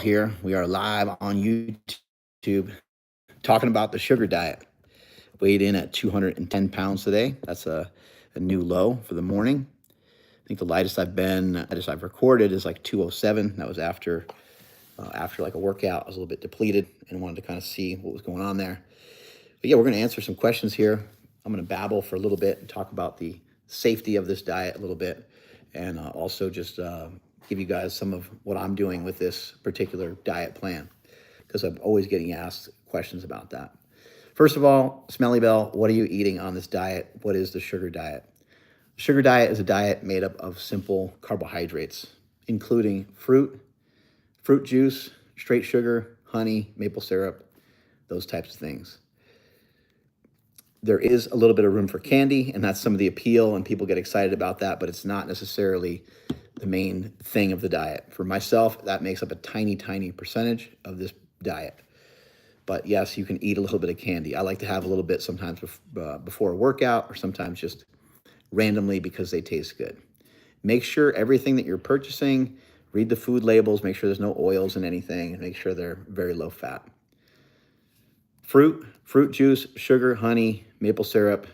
here. We are live on YouTube talking about the sugar diet. Weighed in at 210 pounds today. That's a new low for the morning. I think the lightest I've recorded is like 207. That was after like a workout. I was a little bit depleted and wanted to kind of see what was going on there. But yeah, we're going to answer some questions here. I'm going to babble for a little bit and talk about the safety of this diet a little bit, and also just give you guys some of what I'm doing with this particular diet plan, because I'm always getting asked questions about that. First of all, Smelly Bell, what are you eating on this diet? What is the sugar diet? The sugar diet is a diet made up of simple carbohydrates, including fruit juice, straight sugar, honey, maple syrup, those types of things. There is a little bit of room for candy, and that's some of the appeal, and people get excited about that, but it's not necessarily the main thing of the diet. For myself, that makes up a tiny, tiny percentage of this diet. But yes, you can eat a little bit of candy. I like to have a little bit sometimes before a workout, or sometimes just randomly because they taste good. Make sure everything that you're purchasing, read the food labels, make sure there's no oils in anything, and make sure they're very low fat. Fruit juice, sugar, honey, maple syrup.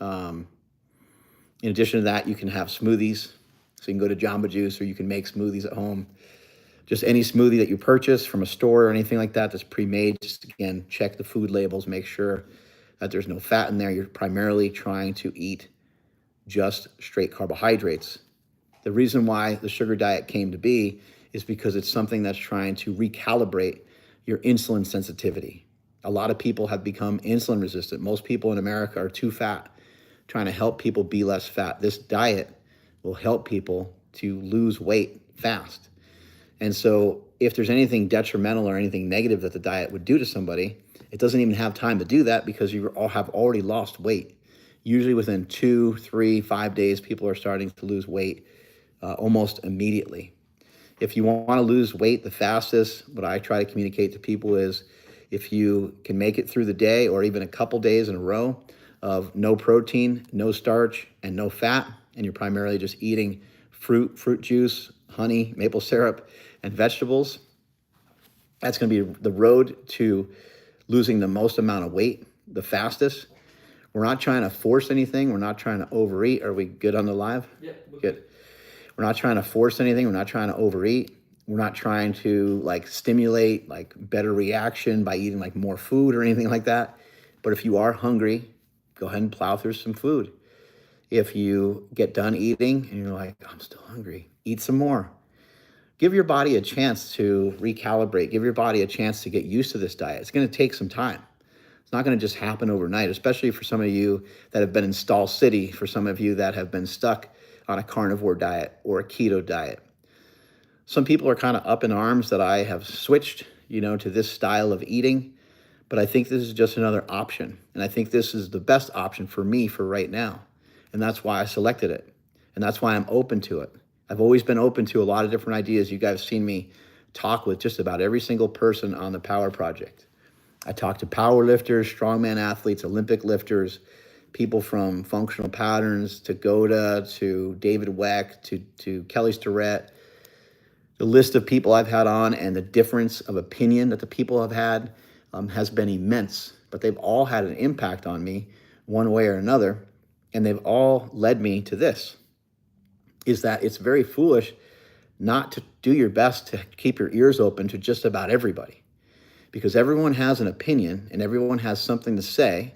In addition to that, you can have smoothies. So you can go to Jamba Juice, or you can make smoothies at home. Just any smoothie that you purchase from a store or anything like that that's pre-made, just again, check the food labels, make sure that there's no fat in there. You're primarily trying to eat just straight carbohydrates. The reason why the sugar diet came to be is because it's something that's trying to recalibrate your insulin sensitivity. A lot of people have become insulin resistant. Most people in America are too fat, trying to help people be less fat. This diet will help people to lose weight fast. And so if there's anything detrimental or anything negative that the diet would do to somebody, it doesn't even have time to do that, because you all have already lost weight. Usually within 2, 3, 5 days, people are starting to lose weight almost immediately. If you want to lose weight the fastest, what I try to communicate to people is, if you can make it through the day or even a couple days in a row of no protein, no starch, and no fat, and you're primarily just eating fruit juice, honey, maple syrup, and vegetables, that's going to be the road to losing the most amount of weight the fastest. We're not trying to force anything. We're not trying to overeat. Are we good on the live? Yeah. Good. We're not trying to force anything. We're not trying to overeat. We're not trying to like stimulate like better reaction by eating like more food or anything like that. But if you are hungry, go ahead and plow through some food. If you get done eating and you're like, I'm still hungry, eat some more. Give your body a chance to recalibrate. Give your body a chance to get used to this diet. It's going to take some time. It's not going to just happen overnight, especially for some of you that have been in Stall City, for some of you that have been stuck on a carnivore diet or a keto diet. Some people are kind of up in arms that I have switched, to this style of eating, but I think this is just another option. And I think this is the best option for me for right now. And that's why I selected it. And that's why I'm open to it. I've always been open to a lot of different ideas. You guys have seen me talk with just about every single person on the Power Project. I talk to power lifters, strongman athletes, Olympic lifters, people from Functional Patterns to Goda to David Weck to Kelly Starrett. The list of people I've had on and the difference of opinion that the people have had has been immense, but they've all had an impact on me one way or another, and they've all led me to this, is that it's very foolish not to do your best to keep your ears open to just about everybody, because everyone has an opinion and everyone has something to say,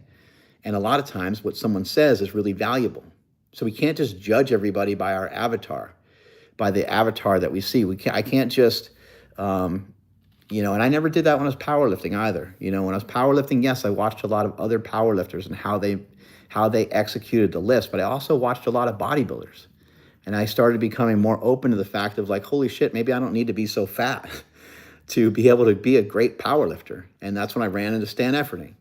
and a lot of times what someone says is really valuable. So we can't just judge everybody by our avatar, by the avatar that we see. I can't just, and I never did that when I was powerlifting either. When I was powerlifting, yes, I watched a lot of other powerlifters and how they executed the lifts, but I also watched a lot of bodybuilders. And I started becoming more open to the fact of like, holy shit, maybe I don't need to be so fat to be able to be a great powerlifter. And that's when I ran into stand efforting.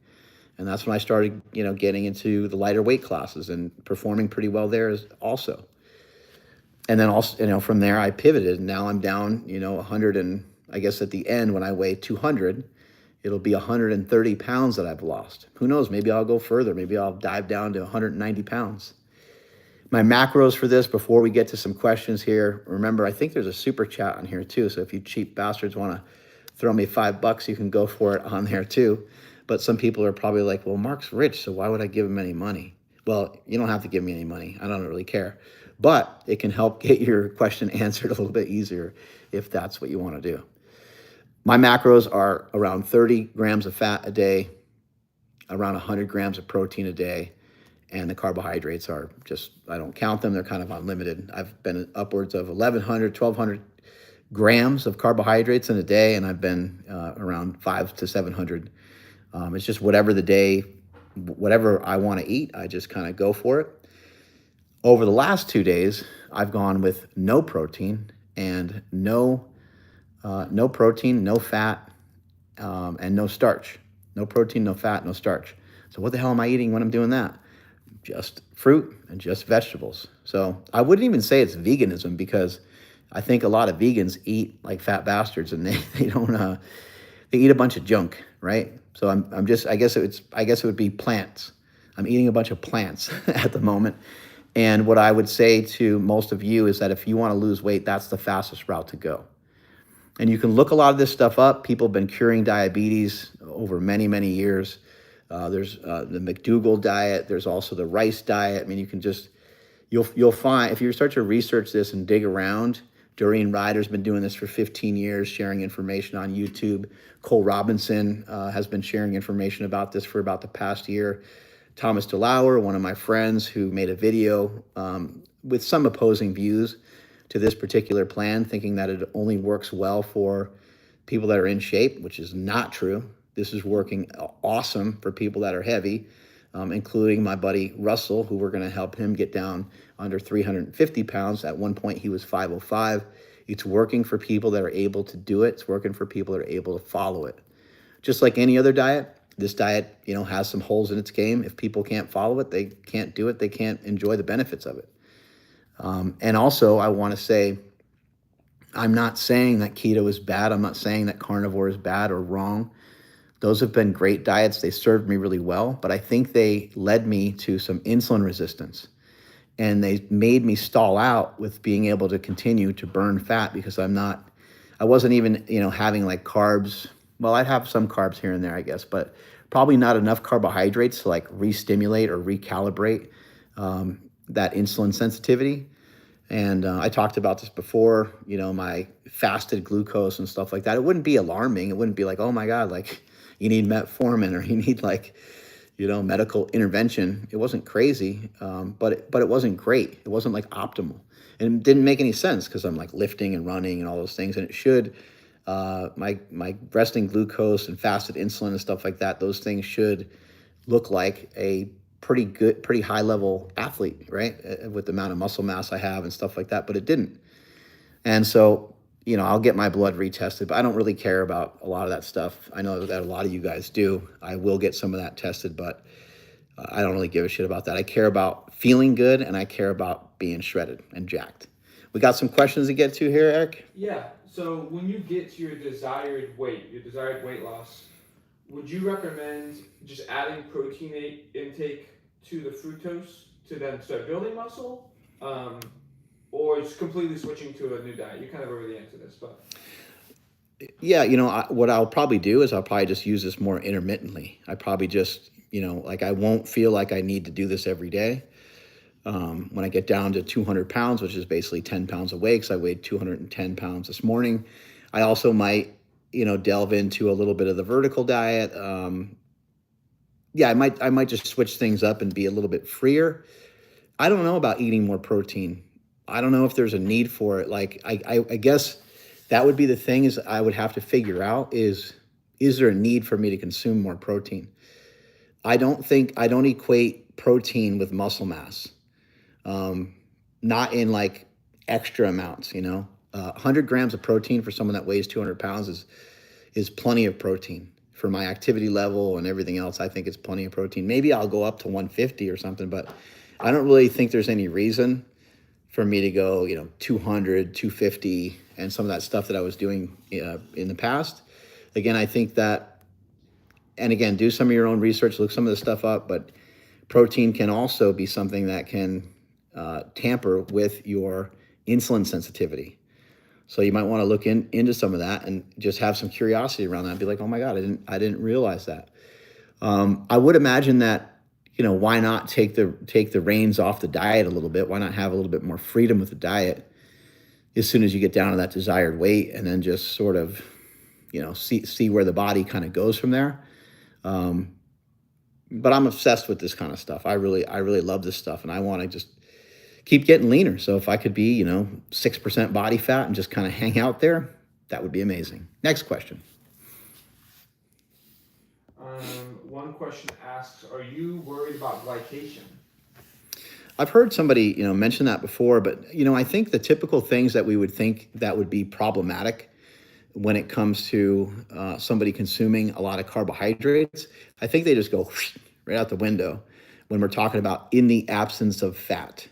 And that's when I started, getting into the lighter weight classes and performing pretty well there also. And then also, from there I pivoted, and now I'm down, 100, and I guess at the end when I weigh 200, it'll be 130 pounds that I've lost. Who knows? Maybe I'll go further. Maybe I'll dive down to 190 pounds. My macros for this, before we get to some questions here, remember, I think there's a super chat on here too. So if you cheap bastards want to throw me $5, you can go for it on there too. But some people are probably like, well, Mark's rich, so why would I give him any money? Well, you don't have to give me any money. I don't really care. But it can help get your question answered a little bit easier if that's what you want to do. My macros are around 30 grams of fat a day, around 100 grams of protein a day, and the carbohydrates are just, I don't count them. They're kind of unlimited. I've been upwards of 1,100, 1,200 grams of carbohydrates in a day, and I've been around 500 to 700. It's just whatever the day, whatever I want to eat, I just kind of go for it. Over the last 2 days, I've gone with no protein and no protein, no fat, and no starch. No protein, no fat, no starch. So what the hell am I eating when I'm doing that? Just fruit and just vegetables. So I wouldn't even say it's veganism, because I think a lot of vegans eat like fat bastards, and they don't they eat a bunch of junk, right? So I'm just, I guess it would be plants. I'm eating a bunch of plants at the moment. And what I would say to most of you is that if you want to lose weight, that's the fastest route to go. And you can look a lot of this stuff up. People have been curing diabetes over many, many years. There's the McDougall diet. There's also the rice diet. I mean, you can just, you'll find, if you start to research this and dig around, Doreen Ryder's been doing this for 15 years, sharing information on YouTube. Cole Robinson has been sharing information about this for about the past year. Thomas DeLauer, one of my friends, who made a video with some opposing views to this particular plan, thinking that it only works well for people that are in shape, which is not true. This is working awesome for people that are heavy, including my buddy Russell, who we're going to help him get down under 350 pounds. At one point, he was 505. It's working for people that are able to do it. It's working for people that are able to follow it. Just like any other diet, this diet, has some holes in its game. If people can't follow it, they can't do it. They can't enjoy the benefits of it. And also, I want to say, I'm not saying that keto is bad. I'm not saying that carnivore is bad or wrong. Those have been great diets. They served me really well, but I think they led me to some insulin resistance, and they made me stall out with being able to continue to burn fat, because I wasn't even, having like carbs. Well, I'd have some carbs here and there, I guess, but probably not enough carbohydrates to like re-stimulate or recalibrate that insulin sensitivity. And I talked about this before, my fasted glucose and stuff like that. It wouldn't be alarming. It wouldn't be like, oh my God, like you need metformin or you need like, medical intervention. It wasn't crazy, but it wasn't great. It wasn't like optimal. And it didn't make any sense, because I'm like lifting and running and all those things. And it should, my resting glucose and fasted insulin and stuff like that, those things should look like a pretty high level athlete, right? With the amount of muscle mass I have and stuff like that, but it didn't. And so, I'll get my blood retested, but I don't really care about a lot of that stuff. I know that a lot of you guys do. I will get some of that tested, but I don't really give a shit about that. I care about feeling good, and I care about being shredded and jacked. We got some questions to get to here, Eric? Yeah. So when you get to your desired weight loss, would you recommend just adding protein intake to the fructose to then start building muscle? Or just completely switching to a new diet? You kind of already answered this, but. Yeah, what I'll probably do is I'll probably just use this more intermittently. I probably just, like I won't feel like I need to do this every day. When I get down to 200 pounds, which is basically 10 pounds away, because I weighed 210 pounds this morning, I also might, delve into a little bit of the vertical diet. Yeah, I might just switch things up and be a little bit freer. I don't know about eating more protein. I don't know if there's a need for it. Like, I guess that would be the thing, is I would have to figure out is there a need for me to consume more protein? I don't equate protein with muscle mass. Not in like extra amounts, 100 grams of protein for someone that weighs 200 pounds is plenty of protein. For my activity level and everything else, I think it's plenty of protein. Maybe I'll go up to 150 or something, but I don't really think there's any reason for me to go, 200, 250, and some of that stuff that I was doing in the past. Again, I think that, and again, do some of your own research, look some of the stuff up, but protein can also be something that can tamper with your insulin sensitivity. So you might want to look into some of that and just have some curiosity around that and be like, oh my God, I didn't realize that. I would imagine that, why not take the reins off the diet a little bit? Why not have a little bit more freedom with the diet as soon as you get down to that desired weight, and then just sort of, see where the body kind of goes from there. But I'm obsessed with this kind of stuff. I really love this stuff, and I want to just keep getting leaner. So if I could be, 6% body fat and just kind of hang out there, that would be amazing. Next question. One question asks, are you worried about glycation? I've heard somebody, mention that before, but, I think the typical things that we would think that would be problematic when it comes to somebody consuming a lot of carbohydrates, I think they just go right out the window when we're talking about in the absence of fat.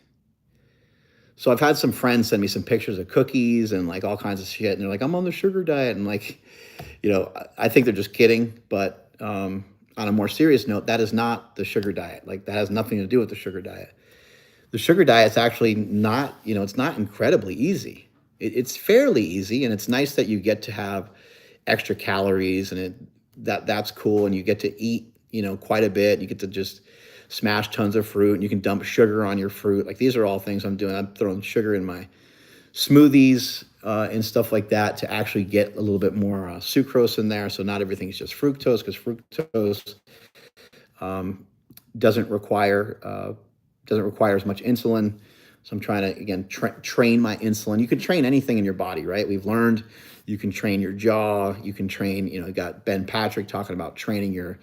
So I've had some friends send me some pictures of cookies and like all kinds of shit, and they're like, I'm on the sugar diet. And like, I think they're just kidding. But on a more serious note, that is not the sugar diet. Like, that has nothing to do with the sugar diet. The sugar diet is actually not, it's not incredibly easy. It's fairly easy, and it's nice that you get to have extra calories, and that's cool, and you get to eat, quite a bit. You get to just smash tons of fruit, and you can dump sugar on your fruit. Like, these are all things I'm doing. I'm throwing sugar in my smoothies and stuff like that to actually get a little bit more sucrose in there. So not everything is just fructose, because fructose doesn't require as much insulin. So I'm trying to, again, train my insulin. You can train anything in your body, right? We've learned you can train your jaw. You can train, you got Ben Patrick talking about training your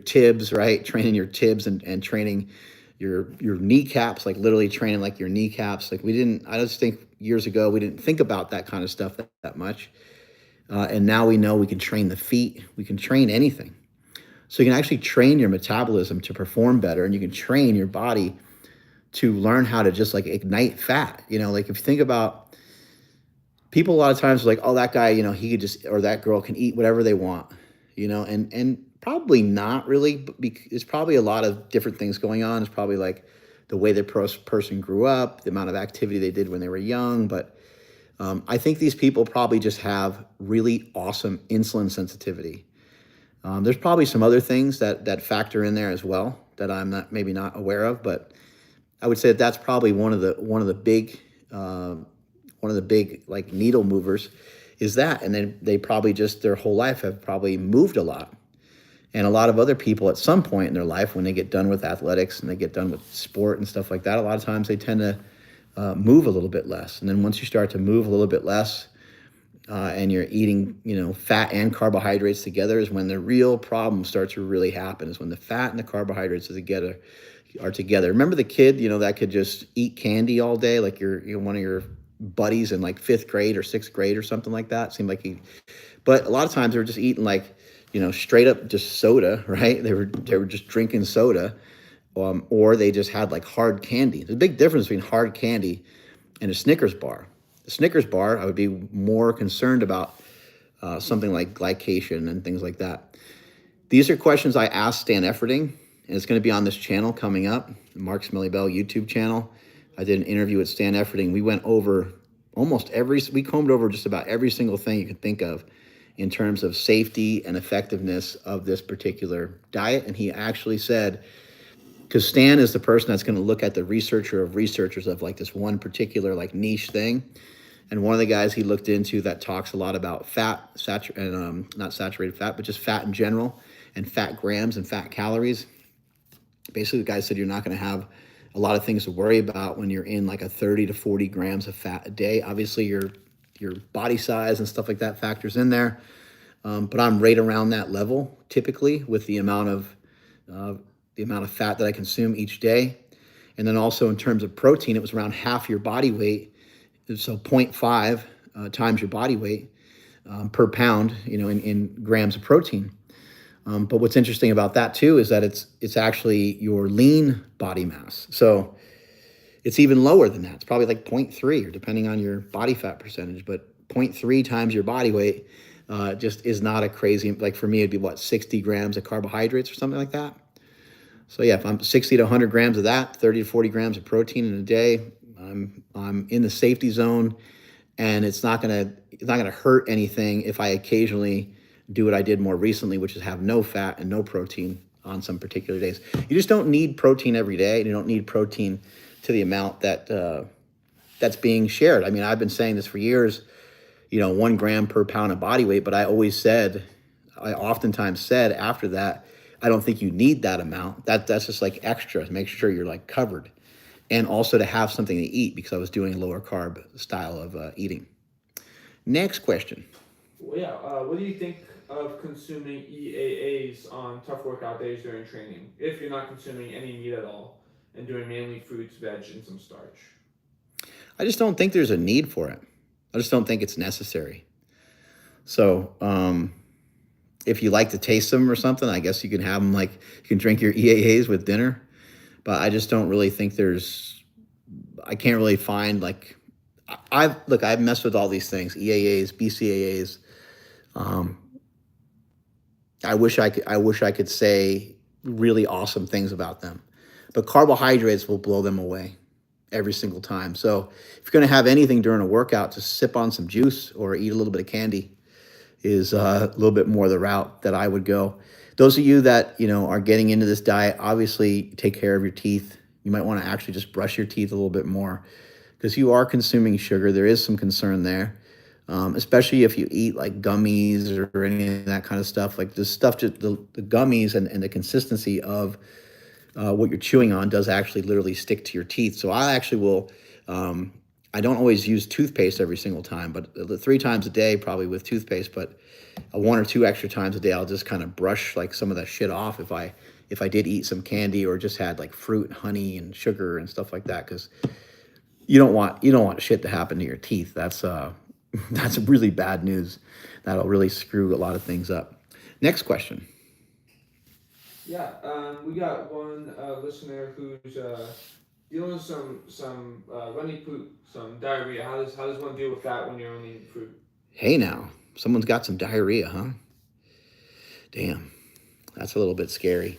tibs, right? Training your tibs and training your kneecaps, like literally training like your kneecaps. Like I just think years ago, we didn't think about that kind of stuff that much. And now we know we can train the feet. We can train anything. So you can actually train your metabolism to perform better, and you can train your body to learn how to just like ignite fat. Like if you think about people, a lot of times are like, oh, that guy, he could just, or that girl can eat whatever they want, and probably not really. There's probably a lot of different things going on. It's probably like the way the person grew up, the amount of activity they did when they were young. But I think these people probably just have really awesome insulin sensitivity. There's probably some other things that factor in there as well that I'm maybe not aware of, but I would say that's probably one of the big like needle movers is that. And then they probably just their whole life have probably moved a lot. And a lot of other people at some point in their life, when they get done with athletics and they get done with sport and stuff like that, a lot of times they tend to move a little bit less. And then once you start to move a little bit less and you're eating, fat and carbohydrates together, is when the real problem starts to really happen, is when the fat and the carbohydrates are together. Remember the kid, that could just eat candy all day, like you're one of your buddies in like 5th grade or 6th grade or something like that. It seemed like but a lot of times they were just eating like, straight up just soda, right? They were just drinking soda, or they just had like hard candy. There's a big difference between hard candy and a Snickers bar. The Snickers bar, I would be more concerned about something like glycation and things like that. These are questions I asked Stan Efferding, and it's going to be on this channel coming up, Mark Smelly Bell YouTube channel. I did an interview with Stan Efferding. We went over we combed over just about every single thing you could think of in terms of safety and effectiveness of this particular diet. And he actually said, because Stan is the person that's going to look at the researcher of researchers of like this one particular like niche thing. And one of the guys he looked into that talks a lot about fat, not saturated fat, but just fat in general, and fat grams and fat calories. Basically, the guy said you're not going to have a lot of things to worry about when you're in like a 30 to 40 grams of fat a day. Obviously, your body size and stuff like that factors in there. But I'm right around that level typically with the amount of fat that I consume each day. And then also in terms of protein, it was around half your body weight. So 0.5 times your body weight per pound, in grams of protein. But what's interesting about that too is that it's actually your lean body mass. So it's even lower than that. It's probably like 0.3, or depending on your body fat percentage, but 0.3 times your body weight just is not a crazy, like for me, it'd be 60 grams of carbohydrates or something like that. So yeah, if I'm 60 to 100 grams of that, 30 to 40 grams of protein in a day, I'm in the safety zone, and it's not gonna hurt anything if I occasionally do what I did more recently, which is have no fat and no protein on some particular days. You just don't need protein every day. You don't need protein to the amount that's being shared. I mean, I've been saying this for years, 1 gram per pound of body weight, but I oftentimes said after that, I don't think you need that amount. That's just like extra to make sure you're like covered. And also to have something to eat, because I was doing a lower carb style of eating. Next question. Well, yeah. What do you think of consuming EAAs on tough workout days during training, if you're not consuming any meat at all and doing mainly fruits, veg, and some starch? I just don't think there's a need for it. I just don't think it's necessary. So if you like to taste them or something, I guess you can have them, like you can drink your EAAs with dinner. But I just don't really think I can't really find like, I've messed with all these things, EAAs, BCAAs. I wish I could say really awesome things about them, but carbohydrates will blow them away every single time. So if you're going to have anything during a workout, just sip on some juice or eat a little bit of candy is a little bit more the route that I would go. Those of you that, are getting into this diet, obviously take care of your teeth. You might want to actually just brush your teeth a little bit more, because you are consuming sugar. There is some concern there, especially if you eat like gummies or any of that kind of stuff. Like this stuff, just the gummies and the consistency of what you're chewing on does actually literally stick to your teeth. So I actually will, I don't always use toothpaste every single time, but 3 times a day probably with toothpaste, but 1 or 2 extra times a day, I'll just kind of brush like some of that shit off if I did eat some candy or just had like fruit, honey, and sugar and stuff like that, because you don't want shit to happen to your teeth. That's really bad news. That'll really screw a lot of things up. Next question. Yeah, we got one listener who's dealing with some runny poop, some diarrhea. How does one deal with that when you're only eating fruit? Hey now, someone's got some diarrhea, huh? Damn, that's a little bit scary.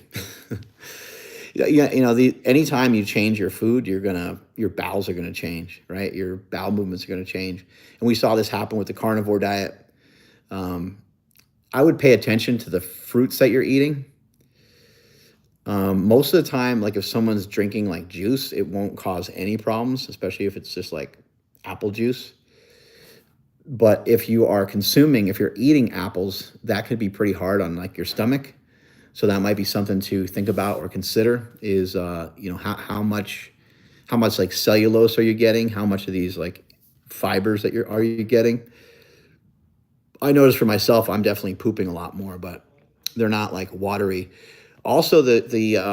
Yeah, anytime you change your food, your bowels are gonna change, right? Your bowel movements are gonna change, and we saw this happen with the carnivore diet. I would pay attention to the fruits that you're eating. Most of the time, like if someone's drinking like juice, it won't cause any problems, especially if it's just like apple juice. But if you're eating apples, that could be pretty hard on like your stomach. So that might be something to think about or consider is, how much like cellulose are you getting? How much of these like fibers are you getting? I notice for myself, I'm definitely pooping a lot more, but they're not like watery. Also, they say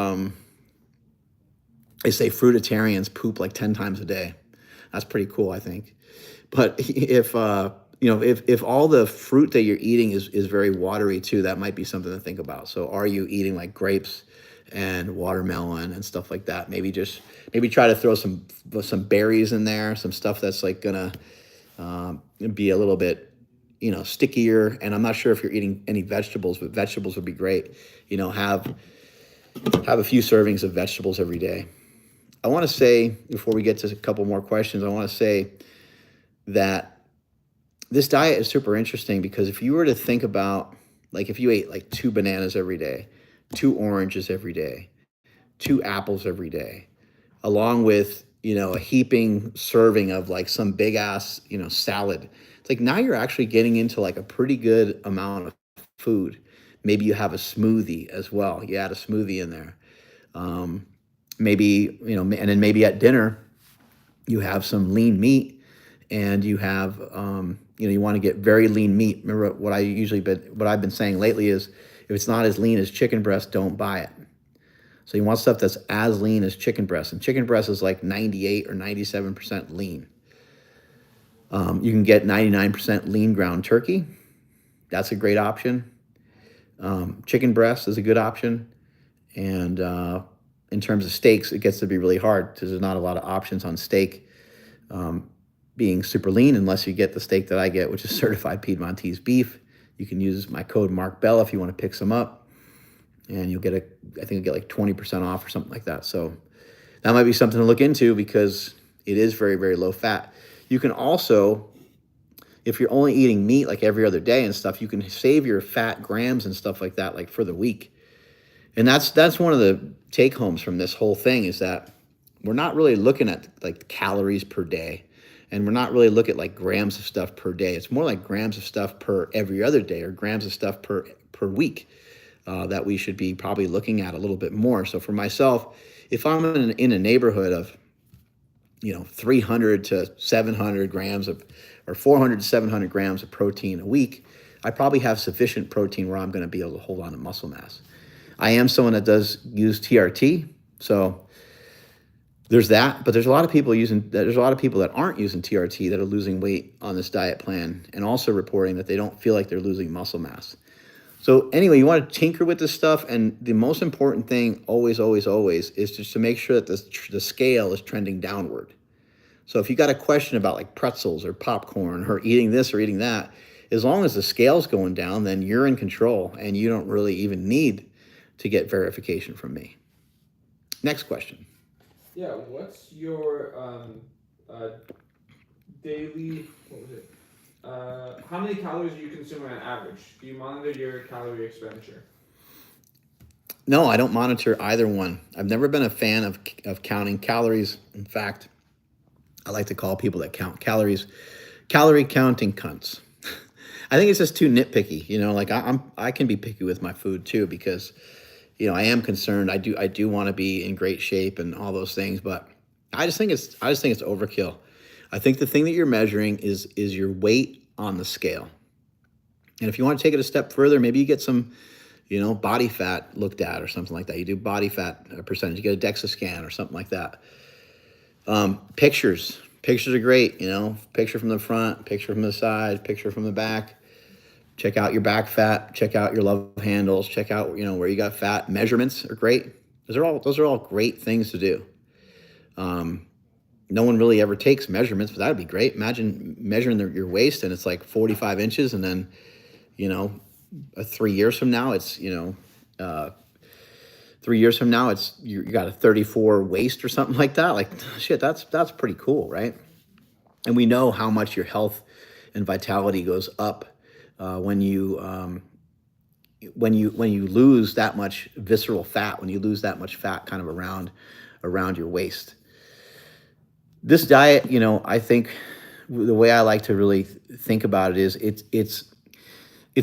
fruitarians poop like 10 times a day. That's pretty cool, I think. But if all the fruit that you're eating is very watery too, that might be something to think about. So are you eating like grapes and watermelon and stuff like that? Maybe try to throw some berries in there, some stuff that's like gonna be a little bit stickier. And I'm not sure if you're eating any vegetables, but vegetables would be great. Have a few servings of vegetables every day. I want to say, before we get to a couple more questions, I want to say that this diet is super interesting, because if you were to think about, like, if you ate like 2 bananas every day, 2 oranges every day, 2 apples every day, along with, a heaping serving of like some big ass, salad, it's like now you're actually getting into like a pretty good amount of food. Maybe you have a smoothie as well. You add a smoothie in there. Maybe, and then maybe at dinner, you have some lean meat, and you have, you want to get very lean meat. Remember what I've been saying lately is, if it's not as lean as chicken breast, don't buy it. So you want stuff that's as lean as chicken breast, and chicken breast is like 98 or 97% lean. You can get 99% lean ground turkey. That's a great option. Chicken breast is a good option. And in terms of steaks, it gets to be really hard because there's not a lot of options on steak being super lean, unless you get the steak that I get, which is certified Piedmontese beef. You can use my code Mark Bell if you want to pick some up. and I think you'll get like 20% off or something like that. So that might be something to look into because it is very, very low fat. You can also, if you're only eating meat like every other day and stuff, you can save your fat grams and stuff like that, like for the week. And that's one of the take homes from this whole thing is that we're not really looking at like calories per day, and we're not really looking at like grams of stuff per day. It's more like grams of stuff per every other day or grams of stuff per week that we should be probably looking at a little bit more. So for myself, if I'm in a neighborhood of 300 to 700 grams of, or 400 to 700 grams of protein a week, I probably have sufficient protein where I'm going to be able to hold on to muscle mass. I am someone that does use TRT, so there's that. But there's a lot of people that aren't using TRT that are losing weight on this diet plan, and also reporting that they don't feel like they're losing muscle mass. So anyway, you want to tinker with this stuff, and the most important thing always, always, always is just to make sure that the scale is trending downward. So if you got a question about like pretzels or popcorn or eating this or eating that, as long as the scale's going down, then you're in control and you don't really even need to get verification from me. Next question. Yeah, what's your daily, what was it? How many calories are you consuming on average? Do you monitor your calorie expenditure? No, I don't monitor either one. I've never been a fan of counting calories. In fact, I like to call people that count calories calorie counting cunts. I think it's just too nitpicky. Like I can be picky with my food too because I am concerned. I do want to be in great shape and all those things, but I just think it's overkill. I think the thing that you're measuring is your weight on the scale. And if you want to take it a step further, maybe you get some, body fat looked at or something like that. You do body fat percentage, you get a DEXA scan or something like that. Pictures are great. Picture from the front, picture from the side, picture from the back. Check out your back fat, check out your love handles, check out, where you got fat. Measurements are great. Those are all great things to do. No one really ever takes measurements, but that'd be great. Imagine measuring your waist and it's like 45 inches, and then, 3 years from now, it's, 3 years from now, it's you got a 34 waist or something like that. Like, shit, that's pretty cool, right? And we know how much your health and vitality goes up when you lose that much visceral fat, when you lose that much fat kind of around your waist. This diet, I think the way I like to really think about it is it's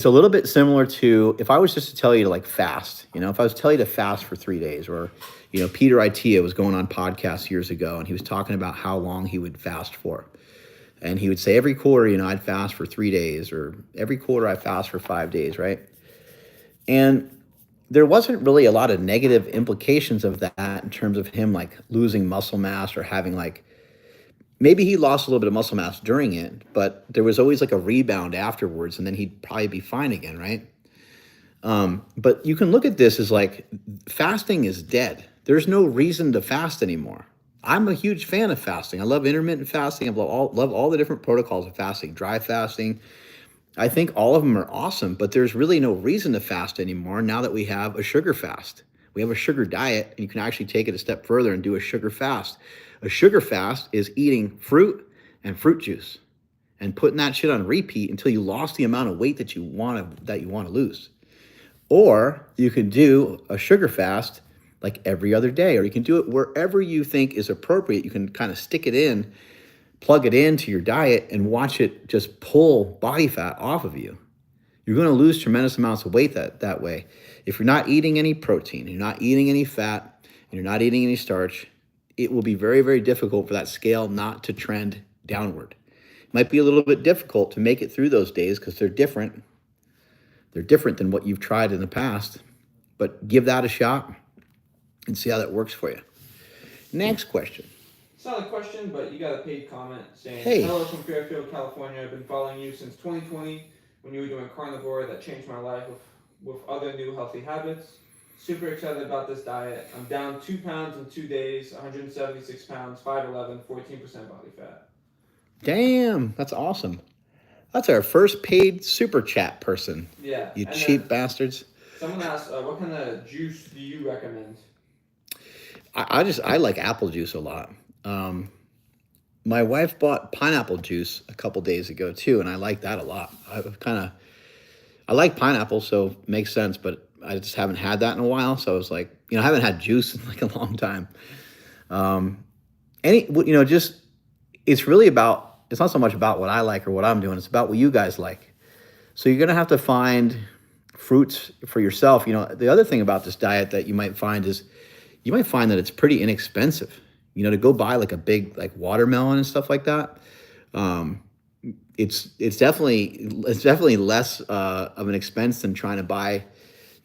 a little bit similar to if I was just to tell you to like fast, if I was to tell you to fast for 3 days, or, Peter Itea was going on podcasts years ago and he was talking about how long he would fast for. And he would say every quarter, I'd fast for 3 days, or every quarter I fast for 5 days, right? And there wasn't really a lot of negative implications of that in terms of him like losing muscle mass or having like, maybe he lost a little bit of muscle mass during it, but there was always like a rebound afterwards, and then he'd probably be fine again, right? But you can look at this as like fasting is dead. There's no reason to fast anymore. I'm a huge fan of fasting. I love intermittent fasting. I love all the different protocols of fasting, dry fasting. I think all of them are awesome, but there's really no reason to fast anymore now that we have a sugar fast. We have a sugar diet, and you can actually take it a step further and do a sugar fast. A sugar fast is eating fruit and fruit juice and putting that shit on repeat until you lost the amount of weight that you want to lose. Or you can do a sugar fast like every other day, or you can do it wherever you think is appropriate. You can kind of stick it in, plug it into your diet, and watch it just pull body fat off of you. You're going to lose tremendous amounts of weight that way. If you're not eating any protein, you're not eating any fat, and you're not eating any starch, it will be very, very difficult for that scale not to trend downward. It might be a little bit difficult to make it through those days because they're different. They're different than what you've tried in the past, but give that a shot and see how that works for you. Next question. It's not a question, but you got a paid comment saying, Hey. Hello from Fairfield, California. I've been following you since 2020 when you were doing carnivore. That changed my life with other new healthy habits. Super excited about this diet. I'm down 2 pounds in 2 days, 176 pounds, 5'11", 14% body fat. Damn, that's awesome. That's our first paid super chat person. Yeah. You cheap bastards. Someone asked, what kind of juice do you recommend? I like apple juice a lot. My wife bought pineapple juice a couple days ago too, and I like that a lot. I like pineapple, so it makes sense, but I just haven't had that in a while. So I was like, I haven't had juice in like a long time. Just it's really about, it's not so much about what I like or what I'm doing. It's about what you guys like. So you're going to have to find fruits for yourself. The other thing about this diet that you might find is you might find that it's pretty inexpensive, to go buy like a big, like watermelon and stuff like that. It's definitely less of an expense than trying to buy,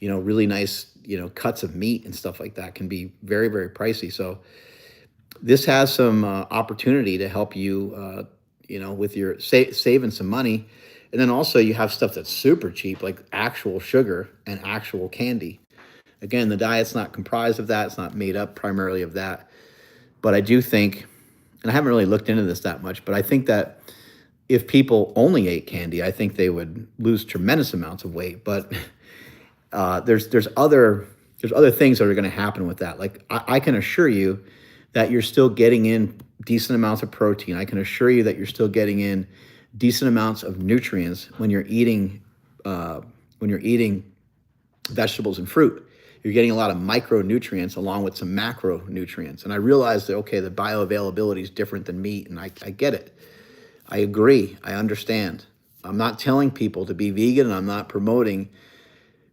really nice, cuts of meat and stuff like that can be very, very pricey. So this has some opportunity to help you, with your saving some money. And then also you have stuff that's super cheap, like actual sugar and actual candy. Again, the diet's not comprised of that. It's not made up primarily of that. But I do think, and I haven't really looked into this that much, but I think that if people only ate candy, I think they would lose tremendous amounts of weight. But there's other things that are going to happen with that. Like I can assure you that you're still getting in decent amounts of protein. I can assure you that you're still getting in decent amounts of nutrients when you're eating vegetables and fruit. You're getting a lot of micronutrients along with some macronutrients. And I realize that, okay, the bioavailability is different than meat, and I get it. I agree. I understand. I'm not telling people to be vegan, and I'm not promoting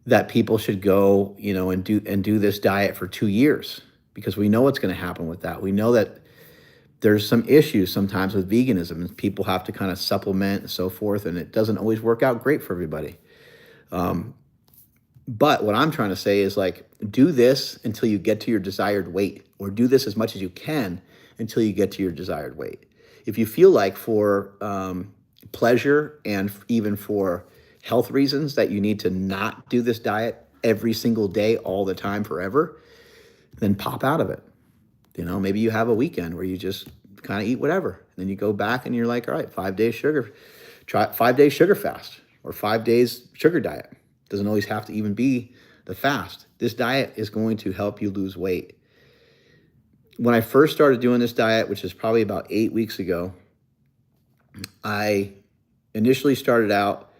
that people should go, and do this diet for 2 years, because we know what's going to happen with that. We know that there's some issues sometimes with veganism, and people have to kind of supplement and so forth, and it doesn't always work out great for everybody. But what I'm trying to say is, like, do this until you get to your desired weight, or do this as much as you can until you get to your desired weight. If you feel like for pleasure and even for health reasons that you need to not do this diet every single day, all the time, forever, then pop out of it. Maybe you have a weekend where you just kind of eat whatever. And then you go back and you're like, all right, 5 days sugar, try 5 days sugar fast or 5 days sugar diet. Doesn't always have to even be the fast. This diet is going to help you lose weight. When I first started doing this diet, which is probably about 8 weeks ago, I initially started out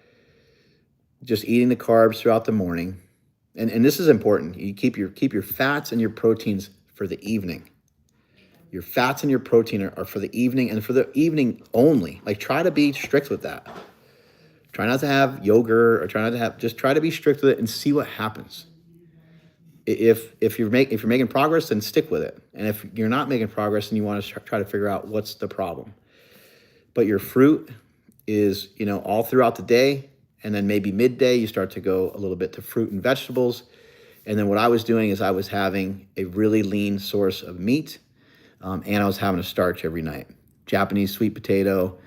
just eating the carbs throughout the morning. And this is important. You keep your fats and your proteins for the evening. Your fats and your protein are for the evening, and for the evening only. Like, try to be strict with that. Try not to have yogurt, or just try to be strict with it and see what happens. If you're making progress, then stick with it. And if you're not making progress, then you want to try to figure out what's the problem. But your fruit is, all throughout the day, and then maybe midday you start to go a little bit to fruit and vegetables. And then what I was doing is I was having a really lean source of meat, and I was having a starch every night. Japanese sweet potato,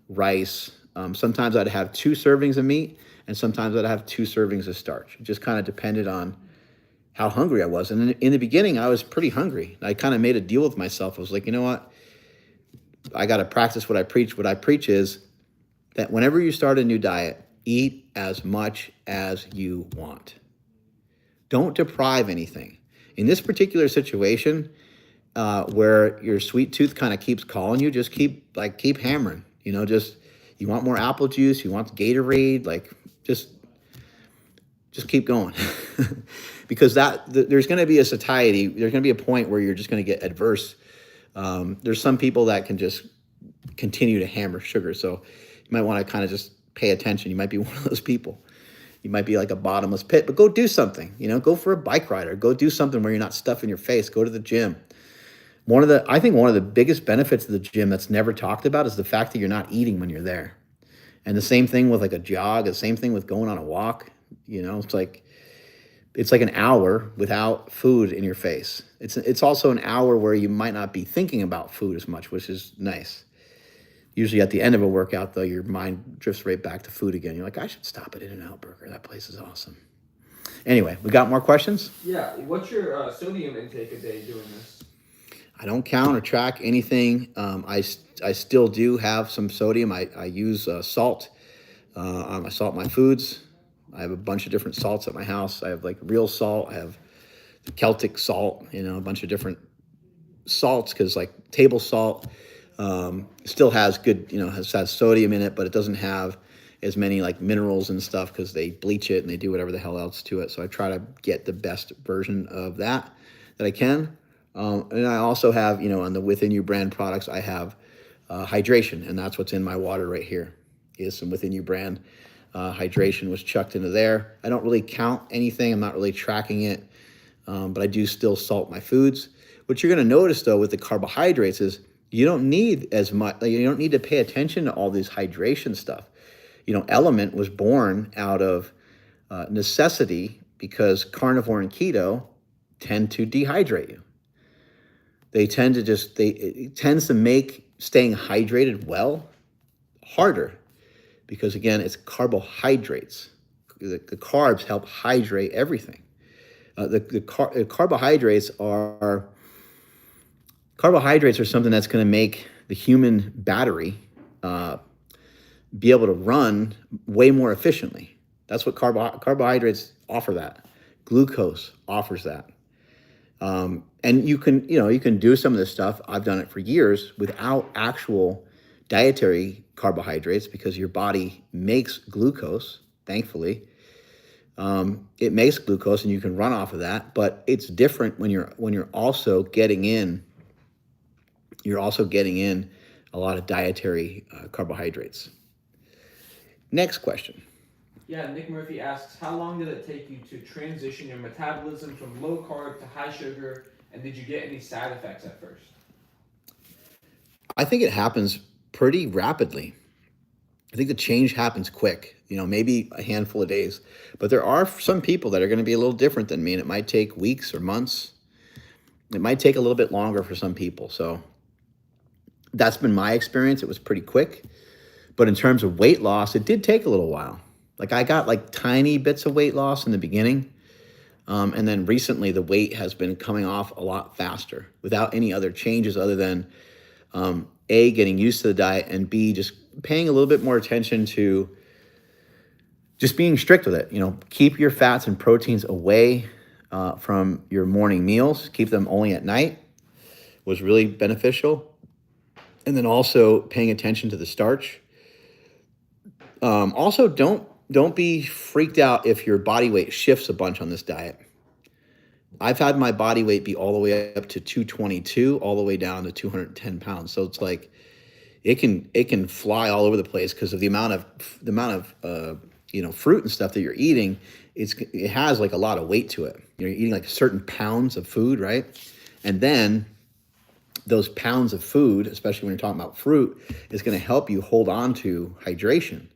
rice. Sometimes I'd have 2 servings of meat, and sometimes I'd have 2 servings of starch. It just kind of depended on how hungry I was. And in the beginning, I was pretty hungry. I kind of made a deal with myself. I was like, you know what? I got to practice what I preach. What I preach is that whenever you start a new diet, eat as much as you want. Don't deprive anything. In this particular situation, where your sweet tooth kind of keeps calling you, just keep hammering. You want more apple juice, you want Gatorade, just keep going. Because there's going to be a satiety, there's going to be a point where you're just going to get adverse. There's some people that can just continue to hammer sugar. So you might want to kind of just pay attention. You might be one of those people. You might be like a bottomless pit, but go do something. Go for a bike ride, or go do something where you're not stuffing your face. Go to the gym. I think one of the biggest benefits of the gym that's never talked about is the fact that you're not eating when you're there. And the same thing with like a jog, the same thing with going on a walk. It's like an hour without food in your face. It's also an hour where you might not be thinking about food as much, which is nice. Usually at the end of a workout, though, your mind drifts right back to food again. You're like, I should stop at In-N-Out Burger. That place is awesome. Anyway, we got more questions? Yeah. What's your sodium intake a day doing this? I don't count or track anything. I still do have some sodium. I use salt. I salt my foods. I have a bunch of different salts at my house. I have like real salt. I have the Celtic salt, a bunch of different salts, because like table salt still has good, has sodium in it, but it doesn't have as many like minerals and stuff because they bleach it and they do whatever the hell else to it. So I try to get the best version of that I can. And I also have, on the Within You brand products, I have hydration, and that's what's in my water right here is some Within You brand hydration was chucked into there. I don't really count anything. I'm not really tracking it, but I do still salt my foods. What you're going to notice though with the carbohydrates is you don't need as much, you don't need to pay attention to all these hydration stuff. Element was born out of necessity because carnivore and keto tend to dehydrate you. They tend to it tends to make staying hydrated well harder because, again, it's carbohydrates. The carbs help hydrate everything. Carbohydrates are something that's going to make the human battery be able to run way more efficiently. That's what carbohydrates offer. That glucose offers that. And you can do some of this stuff. I've done it for years without actual dietary carbohydrates because your body makes glucose. Thankfully, it makes glucose, and you can run off of that. But it's different when you're also getting in. You're also getting in a lot of dietary carbohydrates. Next question. Yeah, Nick Murphy asks, how long did it take you to transition your metabolism from low carb to high sugar, and did you get any side effects at first? I think it happens pretty rapidly. I think the change happens quick, maybe a handful of days. But there are some people that are going to be a little different than me, and it might take weeks or months. It might take a little bit longer for some people. So that's been my experience. It was pretty quick. But in terms of weight loss, it did take a little while. Like I got like tiny bits of weight loss in the beginning. And then recently the weight has been coming off a lot faster without any other changes other than A, getting used to the diet, and B, just paying a little bit more attention to just being strict with it. Keep your fats and proteins away from your morning meals. Keep them only at night was really beneficial. And then also paying attention to the starch. Also, don't be freaked out if your body weight shifts a bunch on this diet. I've had my body weight be all the way up to 222, all the way down to 210 pounds. So it's like it can fly all over the place because of the amount of fruit and stuff that you're eating. It has like a lot of weight to it. You're eating like certain pounds of food, right? And then those pounds of food, especially when you're talking about fruit, is going to help you hold on to hydration.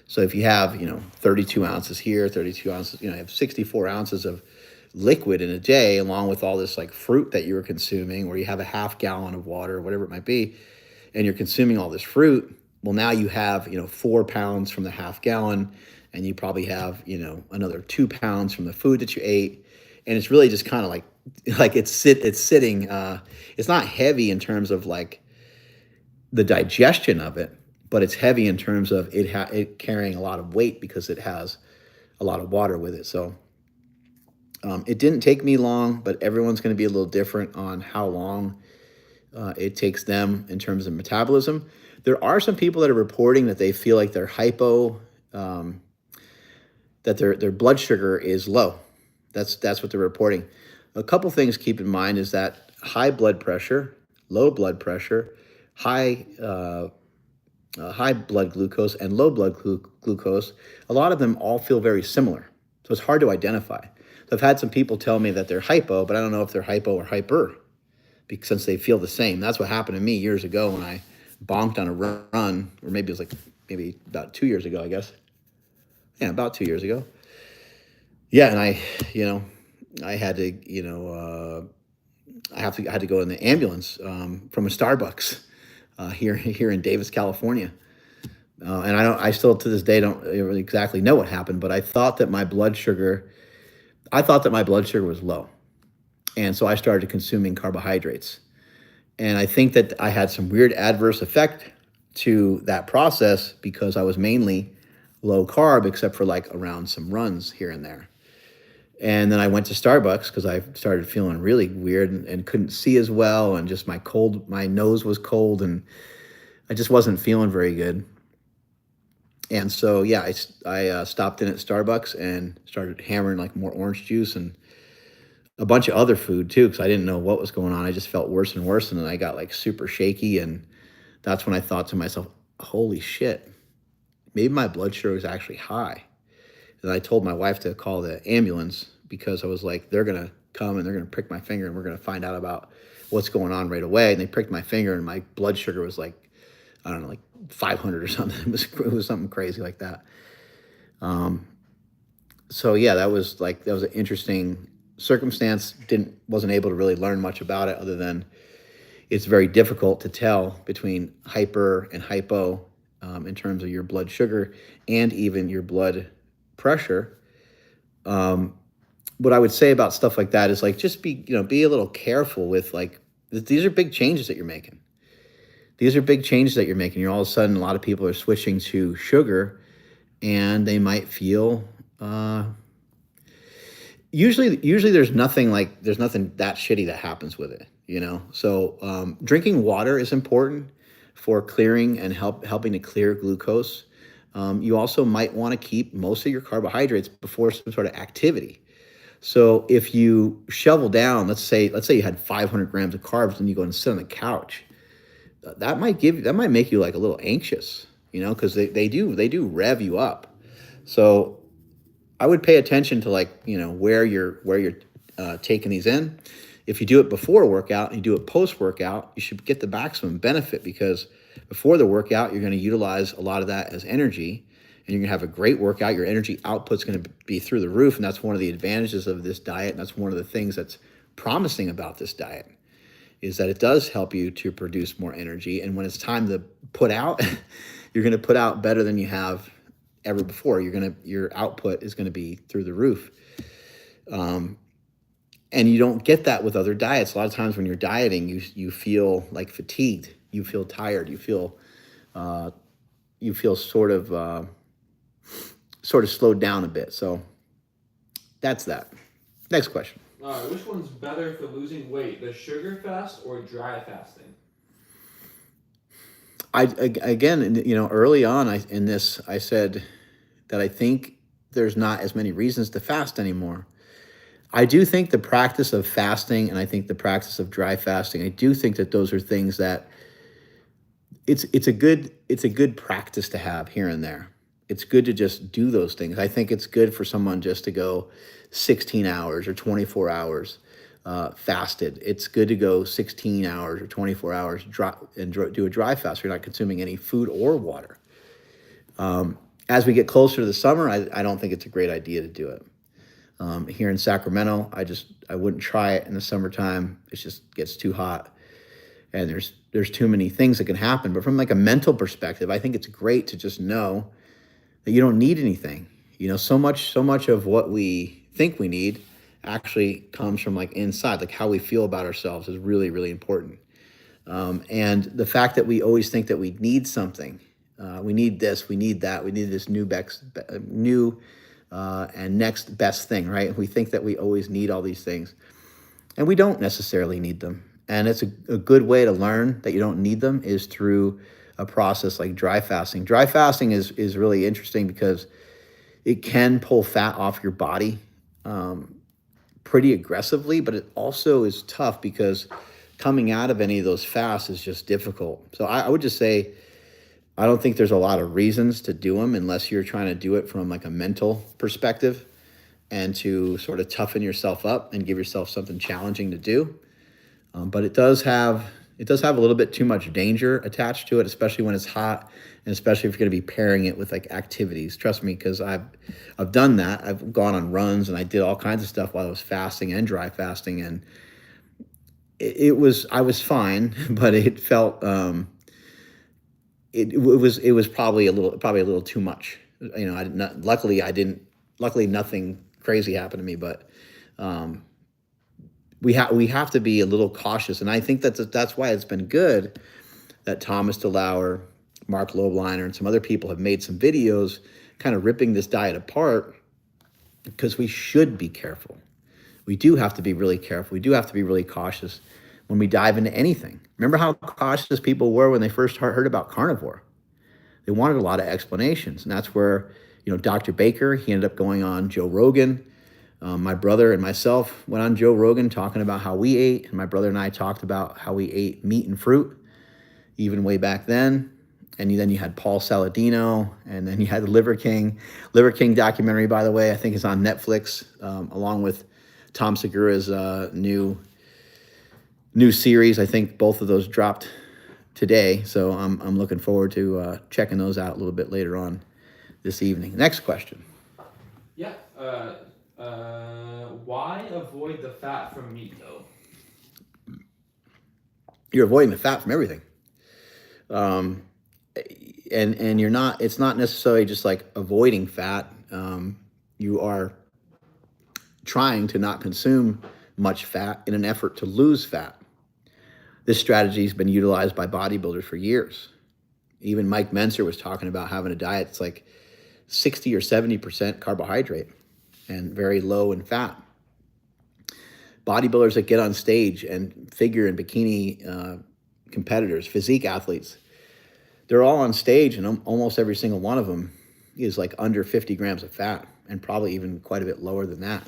So if you have, 32 ounces here, 32 ounces, you have 64 ounces of liquid in a day, along with all this like fruit that you were consuming, or you have a half gallon of water, or whatever it might be, and you're consuming all this fruit. Well, now you have, 4 pounds from the half gallon, and you probably have, another 2 pounds from the food that you ate. And it's really just kind of like it's sitting, it's not heavy in terms of like the digestion of it, but it's heavy in terms of it carrying a lot of weight because it has a lot of water with it. So it didn't take me long, but everyone's going to be a little different on how long it takes them in terms of metabolism. There are some people that are reporting that they feel like they're hypo, that their blood sugar is low. That's what they're reporting. A couple things to keep in mind is that high blood pressure, low blood pressure, high blood glucose and low blood glucose, a lot of them all feel very similar. So it's hard to identify. So I've had some people tell me that they're hypo, but I don't know if they're hypo or hyper because since they feel the same. That's what happened to me years ago when I bonked on a run, or maybe it was maybe about 2 years ago, I guess. Yeah, about 2 years ago. Yeah, and I had to, I had to go in the ambulance from a Starbucks here in Davis, California. And I still to this day don't really exactly know what happened, but I thought that my blood sugar was low. And so I started consuming carbohydrates. And I think that I had some weird adverse effect to that process because I was mainly low carb, except for like around some runs here and there. And then I went to Starbucks because I started feeling really weird and couldn't see as well. And just my nose was cold and I just wasn't feeling very good. And so, yeah, I stopped in at Starbucks and started hammering like more orange juice and a bunch of other food too, because I didn't know what was going on. I just felt worse and worse. And then I got like super shaky. And that's when I thought to myself, holy shit, maybe my blood sugar is actually high. And I told my wife to call the ambulance because I was like, they're going to come and they're going to prick my finger and we're going to find out about what's going on right away. And they pricked my finger and my blood sugar was like, I don't know, like 500 or something. It was something crazy like that. So yeah, that was an interesting circumstance. Wasn't able to really learn much about it other than it's very difficult to tell between hyper and hypo in terms of your blood sugar and even your blood pressure. What I would say about stuff like that is like, just be a little careful with like, these are big changes that you're making. These are big changes that you're making. You're all of a sudden, a lot of people are switching to sugar and they might feel, usually there's nothing that shitty that happens with it, So drinking water is important for clearing and helping to clear glucose. You also might want to keep most of your carbohydrates before some sort of activity. So if you shovel down, let's say you had 500 grams of carbs and you go and sit on the couch, that might make you like a little anxious, because they do rev you up. So I would pay attention to like, where you're taking these in. If you do it before a workout and you do it post workout, you should get the maximum benefit, because before the workout, you're going to utilize a lot of that as energy and you're going to have a great workout. Your energy output's going to be through the roof. And that's one of the advantages of this diet. And that's one of the things that's promising about this diet, is that it does help you to produce more energy. And when it's time to put out, you're going to put out better than you have ever before. Your output is going to be through the roof. And you don't get that with other diets. A lot of times when you're dieting, you feel like fatigued, you feel tired, you feel sort of slowed down a bit. So that's that. Next question. All right, which one's better for losing weight, the sugar fast or dry fasting? Early on I said that I think there's not as many reasons to fast anymore. I do think the practice of fasting and I think the practice of dry fasting, I do think that those are things that it's a good practice to have here and there. It's good to just do those things. I think it's good for someone just to go 16 hours or 24 hours fasted. It's good to go 16 hours or 24 hours do a dry fast. You're not consuming any food or water. As we get closer to the summer, I don't think it's a great idea to do it. Here in Sacramento, I wouldn't try it in the summertime. It just gets too hot, and there's too many things that can happen. But from like a mental perspective, I think it's great to just know that you don't need anything. So much of what we think we need actually comes from like inside. Like how we feel about ourselves is really, really important. And the fact that we always think that we need something, we need this, we need that, we need this new and next best thing, right? We think that we always need all these things, and we don't necessarily need them. And it's a good way to learn that you don't need them is through a process like dry fasting. Dry fasting is really interesting because it can pull fat off your body pretty aggressively, but it also is tough because coming out of any of those fasts is just difficult. So I would just say, I don't think there's a lot of reasons to do them unless you're trying to do it from like a mental perspective and to sort of toughen yourself up and give yourself something challenging to do. But it does have a little bit too much danger attached to it, especially when it's hot, and especially if you're going to be pairing it with like activities. Trust me, because I've done that. I've gone on runs and I did all kinds of stuff while I was fasting and dry fasting, and I was fine, but it felt it was probably a little too much. Luckily nothing crazy happened to me, but we have to be a little cautious. And I think that's why it's been good that Thomas DeLauer, Mark Lobliner, and some other people have made some videos kind of ripping this diet apart because we should be careful. We do have to be really careful. We do have to be really cautious when we dive into anything. Remember how cautious people were when they first heard about carnivore? They wanted a lot of explanations. And that's where, Dr. Baker, he ended up going on Joe Rogan. My brother and myself went on Joe Rogan talking about how we ate. And my brother and I talked about how we ate meat and fruit, even way back then. And then you had Paul Saladino, and then you had the Liver King. Liver King documentary, by the way, I think is on Netflix, along with Tom Segura's new series. I think both of those dropped today, so I'm looking forward to checking those out a little bit later on this evening. Next question. Yeah. Why avoid the fat from meat, though? You're avoiding the fat from everything. And you're not, it's not necessarily just like avoiding fat. You are trying to not consume much fat in an effort to lose fat. This strategy has been utilized by bodybuilders for years. Even Mike Menser was talking about having a diet that's like 60 or 70% carbohydrate and very low in fat. Bodybuilders that get on stage and figure and bikini competitors, physique athletes, they're all on stage, and almost every single one of them is like under 50 grams of fat, and probably even quite a bit lower than that,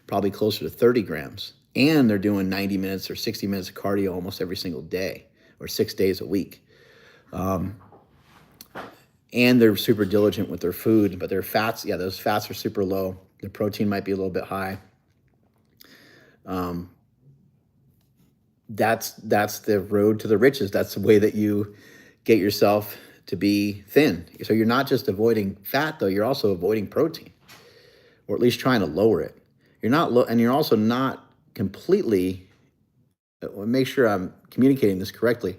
probably closer to 30 grams. And they're doing 90 minutes or 60 minutes of cardio almost every single day, or 6 days a week. And they're super diligent with their food, but their fats, those fats are super low. Their protein might be a little bit high. That's the road to the riches. That's the way that you get yourself to be thin. So you're not just avoiding fat, though. You're also avoiding protein, or at least trying to lower it. And you're also not completely. Make sure I'm communicating this correctly.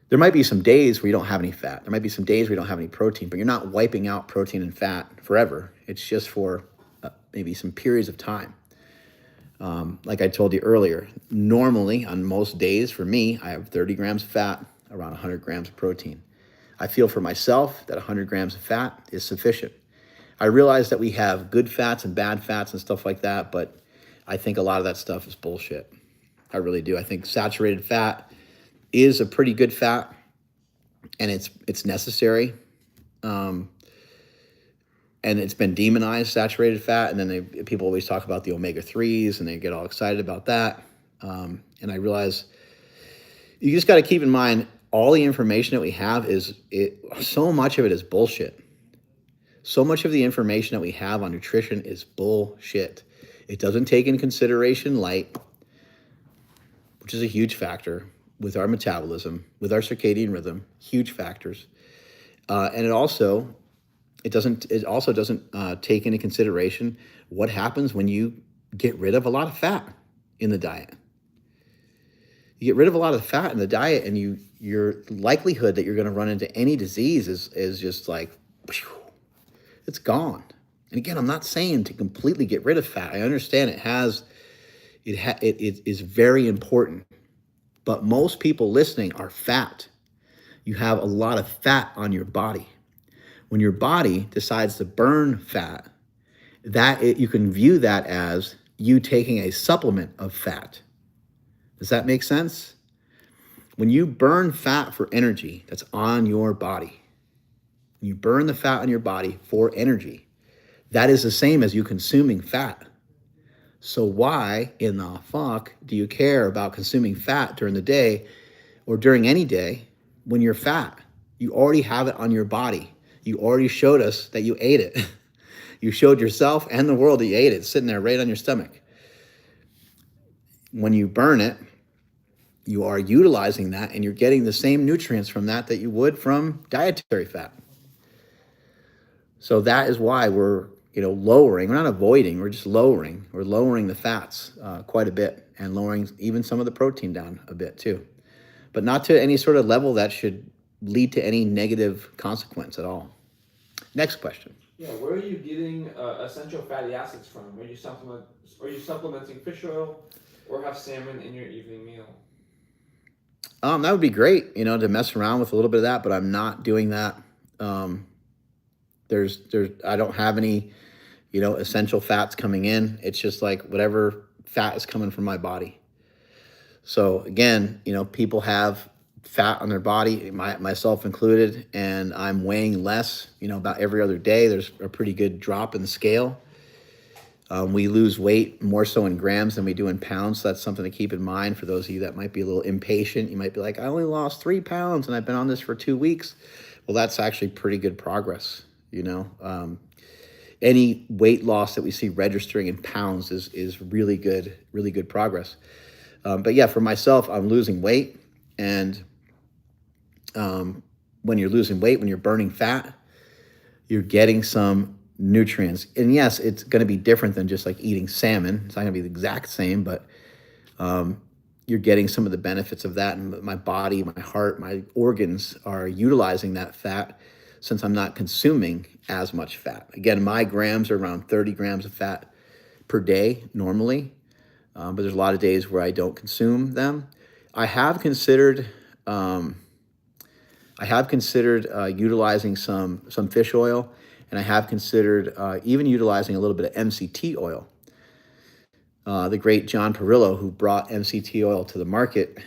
There might be some days where you don't have any fat. There might be some days where you don't have any protein, but you're not wiping out protein and fat forever. It's just for maybe some periods of time. Like I told you earlier, normally on most days for me, I have 30 grams of fat, around 100 grams of protein. I feel for myself that 100 grams of fat is sufficient. I realize that we have good fats and bad fats and stuff like that, but I think a lot of that stuff is bullshit. I really do. I think saturated fat is a pretty good fat, and it's necessary. And it's been demonized, saturated fat, and then people always talk about the omega-3s, and they get all excited about that. And I realize you just got to keep in mind all the information that we have so much of it is bullshit. So much of the information that we have on nutrition is bullshit. It doesn't take into consideration light, which is a huge factor with our metabolism, with our circadian rhythm, huge factors. And it also doesn't take into consideration what happens when you get rid of a lot of fat in the diet. You get rid of a lot of fat in the diet, and your likelihood that you're going to run into any disease is just like, it's gone. And again, I'm not saying to completely get rid of fat. I understand it is very important, but most people listening are fat. You have a lot of fat on your body. When your body decides to burn fat, you can view that as you taking a supplement of fat. Does that make sense? When you burn fat for energy that's on your body, you burn the fat on your body for energy, that is the same as you consuming fat. So why in the fuck do you care about consuming fat during the day or during any day when you're fat? You already have it on your body. You already showed us that you ate it. You showed yourself and the world that you ate it, sitting there right on your stomach. When you burn it, you are utilizing that, and you're getting the same nutrients from that you would from dietary fat. So that is why we're lowering. We're not avoiding. We're just lowering. We're lowering the fats quite a bit, and lowering even some of the protein down a bit too, but not to any sort of level that should lead to any negative consequence at all. Next question. Yeah, where are you getting essential fatty acids from? Are you supplementing fish oil, or have salmon in your evening meal? That would be great, to mess around with a little bit of that, but I'm not doing that. I don't have any, essential fats coming in. It's just like whatever fat is coming from my body. So again, people have fat on their body, myself included, and I'm weighing less, about every other day. There's a pretty good drop in the scale. We lose weight more so in grams than we do in pounds. So that's something to keep in mind for those of you that might be a little impatient. You might be like, I only lost 3 pounds and I've been on this for 2 weeks. Well, that's actually pretty good progress. Any weight loss that we see registering in pounds is really good progress. But yeah, for myself, I'm losing weight. And when you're losing weight, when you're burning fat, you're getting some nutrients. And yes, it's going to be different than just like eating salmon. It's not going to be the exact same, but you're getting some of the benefits of that. And my body, my heart, my organs are utilizing that fat since I'm not consuming as much fat. Again, my grams are around 30 grams of fat per day normally, but there's a lot of days where I don't consume them. I have considered utilizing some fish oil, and I have considered even utilizing a little bit of MCT oil. The great John Perillo, who brought MCT oil to the market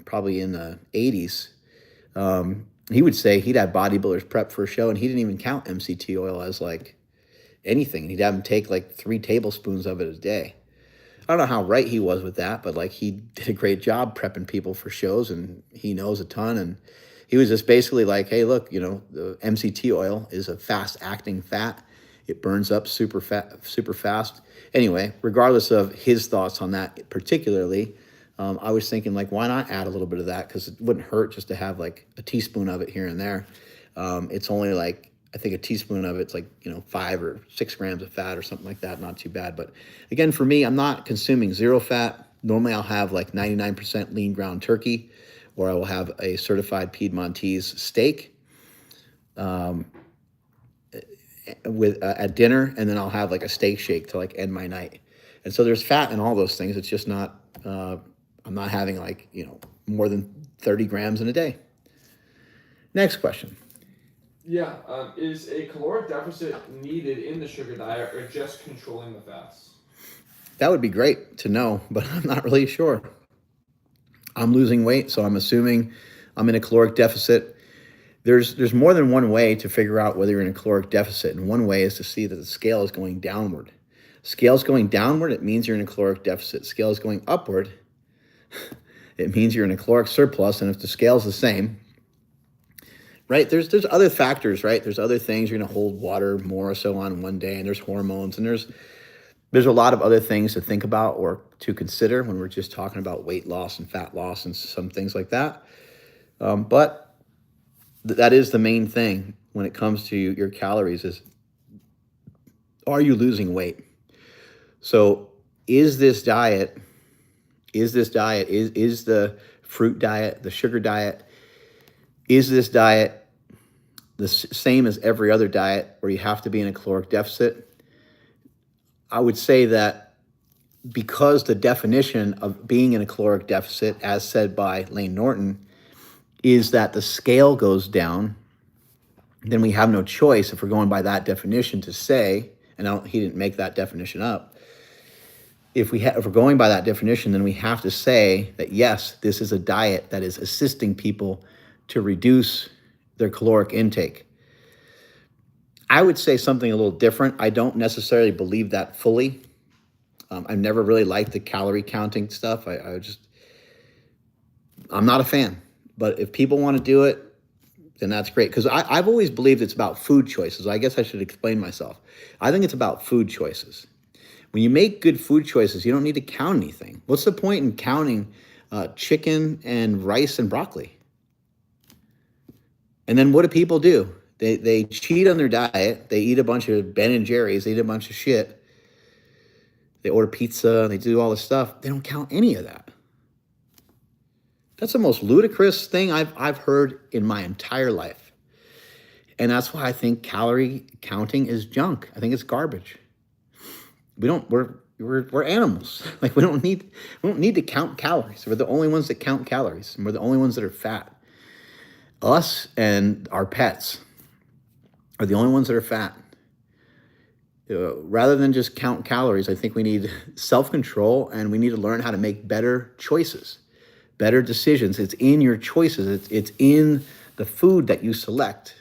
probably in the 80s, he would say he'd have bodybuilders prep for a show, and he didn't even count MCT oil as like anything. He'd have them take like 3 tablespoons of it a day. I don't know how right he was with that, but like he did a great job prepping people for shows, and he knows a ton. And he was just basically like, hey, look, the MCT oil is a fast-acting fat. It burns up super fast. Anyway, regardless of his thoughts on that particularly, I was thinking, like, why not add a little bit of that? Because it wouldn't hurt just to have like a teaspoon of it here and there. It's only like, I think a teaspoon of it's like, 5 or 6 grams of fat or something like that. Not too bad. But again, for me, I'm not consuming zero fat. Normally I'll have like 99% lean ground turkey, or I will have a certified Piedmontese steak at dinner, and then I'll have like a steak shake to like end my night. And so there's fat in all those things. It's just not, I'm not having like, more than 30 grams in a day. Next question. Yeah, is a caloric deficit needed in the sugar diet, or just controlling the fats? That would be great to know, but I'm not really sure. I'm losing weight, so I'm assuming I'm in a caloric deficit. There's more than one way to figure out whether you're in a caloric deficit, and one way is to see that the scale is going downward. Scale's going downward, it means you're in a caloric deficit. Scale is going upward, it means you're in a caloric surplus. And if the scale's the same, right, there's other factors, right? There's other things. You're going to hold water more or so on one day, and there's hormones, and there's a lot of other things to think about or to consider when we're just talking about weight loss and fat loss and some things like that. But that is the main thing when it comes to your calories is, are you losing weight? So is the fruit diet, the sugar diet, is this diet the same as every other diet where you have to be in a caloric deficit? I would say that because the definition of being in a caloric deficit, as said by Lane Norton, is that the scale goes down, then we have no choice, if we're going by that definition, to say, and he didn't make that definition up, if we're going by that definition, then we have to say that, yes, this is a diet that is assisting people to reduce their caloric intake. I would say something a little different. I don't necessarily believe that fully. I've never really liked the calorie counting stuff. I'm not a fan. But if people want to do it, then that's great. Because I've always believed it's about food choices. I guess I should explain myself. I think it's about food choices. When you make good food choices, you don't need to count anything. What's the point in counting chicken and rice and broccoli? And then what do people do? They cheat on their diet. They eat a bunch of Ben and Jerry's. They eat a bunch of shit. They order pizza. They do all this stuff. They don't count any of that. That's the most ludicrous thing I've heard in my entire life. And that's why I think calorie counting is junk. I think it's garbage. We're animals. Like we don't need to count calories. We're the only ones that count calories. And we're the only ones that are fat. Us and our pets are the only ones that are fat. Rather than just count calories, I think we need self-control, and we need to learn how to make better choices, better decisions. It's in your choices. It's in the food that you select.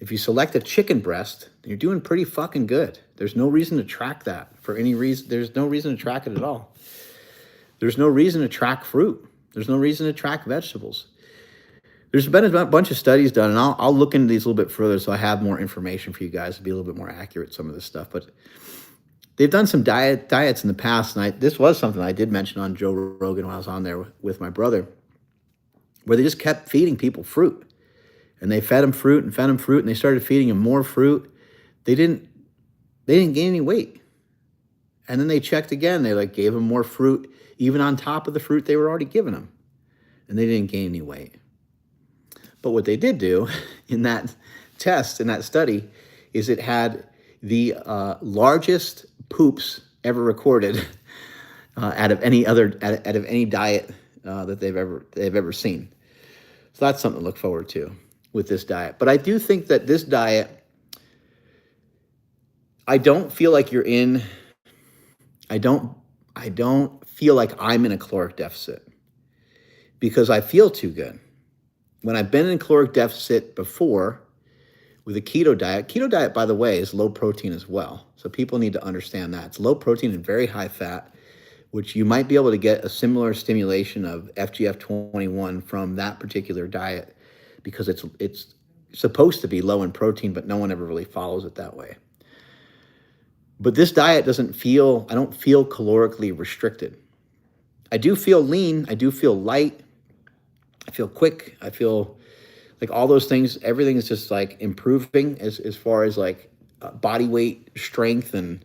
If you select a chicken breast, you're doing pretty fucking good. There's no reason to track that for any reason. There's no reason to track it at all. There's no reason to track fruit. There's no reason to track vegetables. There's been a bunch of studies done, and I'll look into these a little bit further so I have more information for you guys to be a little bit more accurate, some of this stuff. But they've done some diets in the past, and this was something I did mention on Joe Rogan when I was on there with my brother, where they just kept feeding people fruit. And they fed them fruit, and they started feeding them more fruit. They didn't gain any weight. And then they checked again. They gave them more fruit, even on top of the fruit they were already giving them. And they didn't gain any weight. But what they did do in that test, in that study, is it had the largest poops ever recorded out of any diet that they've ever seen. So that's something to look forward to with this diet. But I do think that this diet, I don't feel like I don't feel like I'm in a caloric deficit because I feel too good. When I've been in caloric deficit before with a keto diet, by the way, is low protein as well. So people need to understand that. It's low protein and very high fat, which you might be able to get a similar stimulation of FGF21 from that particular diet because it's supposed to be low in protein, but no one ever really follows it that way. But this diet I don't feel calorically restricted. I do feel lean. I do feel light. I feel quick. I feel like all those things, everything is just improving as far as body weight, strength, and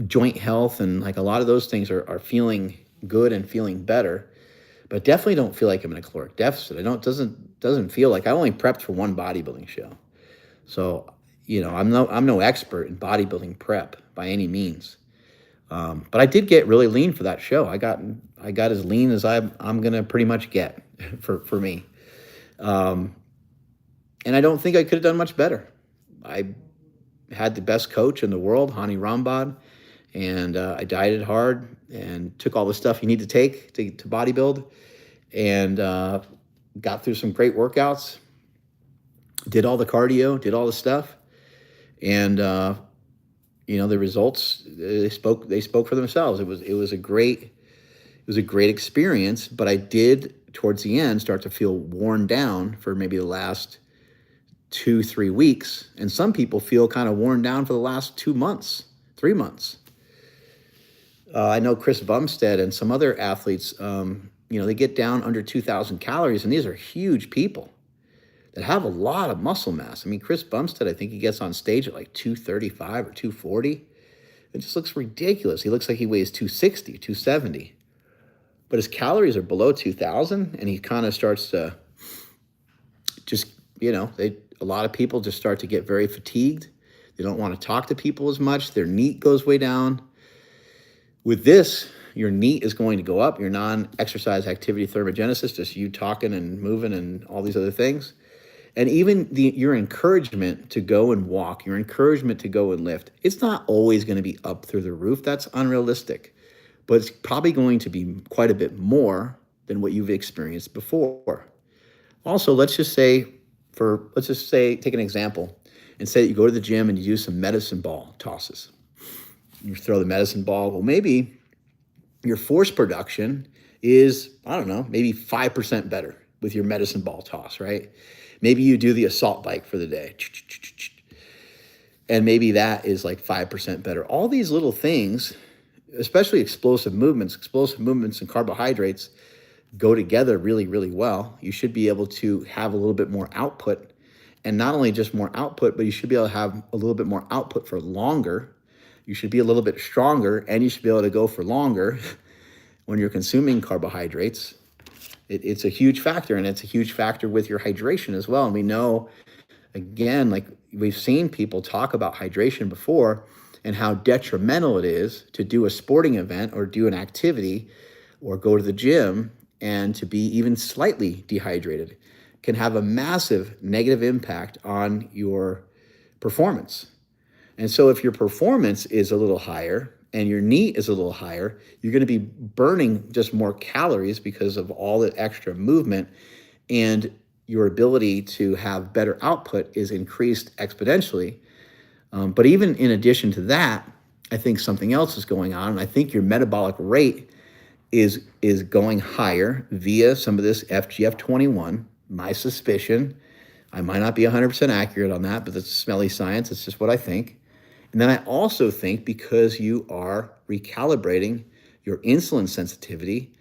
joint health. And a lot of those things are feeling good and feeling better, but definitely don't feel like I'm in a caloric deficit. Doesn't feel like I only prepped for one bodybuilding show. So, I'm no expert in bodybuilding prep by any means. But I did get really lean for that show. I got as lean as I'm gonna pretty much get for me. And I don't think I could have done much better. I had the best coach in the world, Hani Rambad, and I dieted hard and took all the stuff you need to take to bodybuild, and got through some great workouts, did all the cardio, did all the stuff, and the results, they spoke for themselves. It was a great experience, but I did towards the end start to feel worn down for maybe the last 2-3 weeks, and some people feel kind of worn down for the last 2 months, 3 months. I know Chris Bumstead and some other athletes, they get down under 2,000 calories, and these are huge people that have a lot of muscle mass. I mean, Chris Bumstead, I think he gets on stage at 235 or 240. It just looks ridiculous. He looks like he weighs 260, 270. But his calories are below 2,000, and he kind of starts to just, a lot of people just start to get very fatigued. They don't want to talk to people as much. Their NEAT goes way down. With this, your NEAT is going to go up, your non-exercise activity thermogenesis, just you talking and moving and all these other things. And even your encouragement to go and walk, your encouragement to go and lift, it's not always going to be up through the roof. That's unrealistic. But it's probably going to be quite a bit more than what you've experienced before. Also, let's just say, take an example, and say that you go to the gym and you do some medicine ball tosses. You throw the medicine ball. Well, maybe your force production is, maybe 5% better with your medicine ball toss, right? Maybe you do the assault bike for the day, and maybe that is 5% better. All these little things, especially explosive movements and carbohydrates go together really, really well. You should be able to have a little bit more output, and not only just more output, but you should be able to have a little bit more output for longer. You should be a little bit stronger, and you should be able to go for longer when you're consuming carbohydrates. It's a huge factor, and it's a huge factor with your hydration as well. And we know, again, we've seen people talk about hydration before and how detrimental it is to do a sporting event or do an activity or go to the gym and to be even slightly dehydrated, can have a massive negative impact on your performance. And so if your performance is a little higher and your NEAT is a little higher, you're going to be burning just more calories because of all the extra movement, and your ability to have better output is increased exponentially. But even in addition to that, I think something else is going on. And I think your metabolic rate is going higher via some of this FGF21. My suspicion, I might not be 100% accurate on that, but that's smelly science. It's just what I think. And then I also think because you are recalibrating your insulin sensitivity,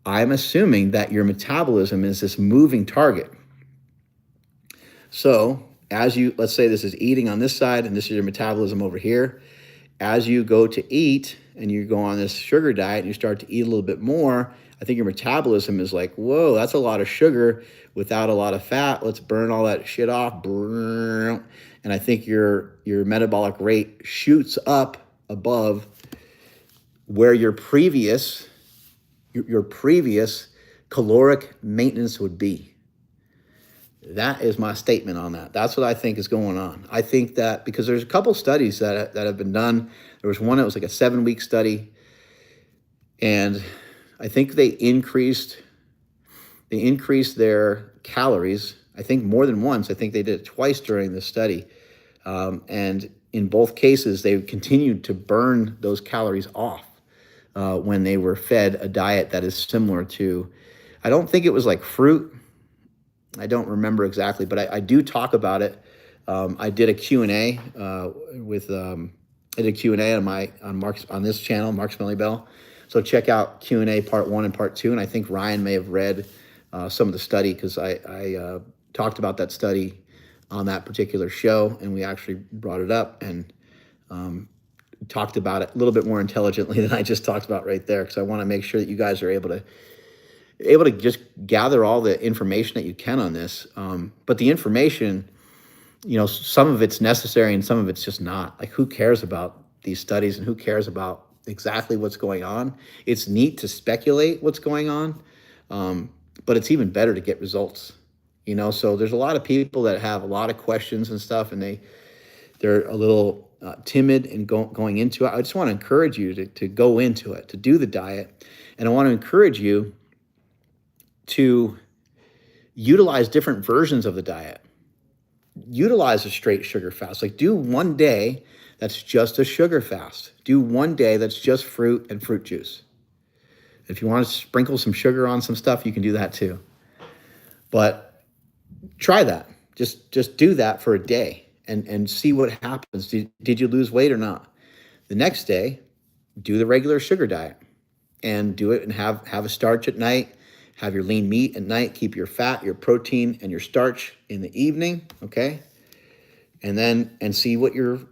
I'm assuming that your metabolism is this moving target. So as you, let's say this is eating on this side and this is your metabolism over here. As you go to eat and you go on this sugar diet and you start to eat a little bit more, I think your metabolism is like, whoa, that's a lot of sugar without a lot of fat. Let's burn all that shit off. And I think your metabolic rate shoots up above where your previous caloric maintenance would be. That is my statement on that. That's what I think is going on. I think that because there's a couple studies that have been done. There was one that was like a 7-week study, and I think they increased their calories. I think more than once. I think they did it twice during the study, and in both cases, they continued to burn those calories off when they were fed a diet that is similar to. I don't think it was like fruit. I don't remember exactly, but I do talk about it. I did a Q&A I did a Q&A on this channel, Mark Smelly Bell. So check out Q&A part 1 and part 2. And I think Ryan may have read some of the study because I talked about that study on that particular show, and we actually brought it up and talked about it a little bit more intelligently than I just talked about right there, because I want to make sure that you guys are able to just gather all the information that you can on this. But the information, some of it's necessary and some of it's just not. Like, who cares about these studies and who cares about exactly what's going on? It's neat to speculate what's going on, but it's even better to get results. So there's a lot of people that have a lot of questions and stuff, and they're a little timid in going into it. I just want to encourage you to go into it, to do the diet. And I want to encourage you to utilize different versions of the diet. Utilize a straight sugar fast. Like, do one day that's just a sugar fast. Do one day that's just fruit and fruit juice. If you want to sprinkle some sugar on some stuff, you can do that too. But try that. Just do that for a day and see what happens. Did you lose weight or not? The next day, do the regular sugar diet and do it and have a starch at night. Have your lean meat at night. Keep your fat, your protein, and your starch in the evening. Okay, and see what you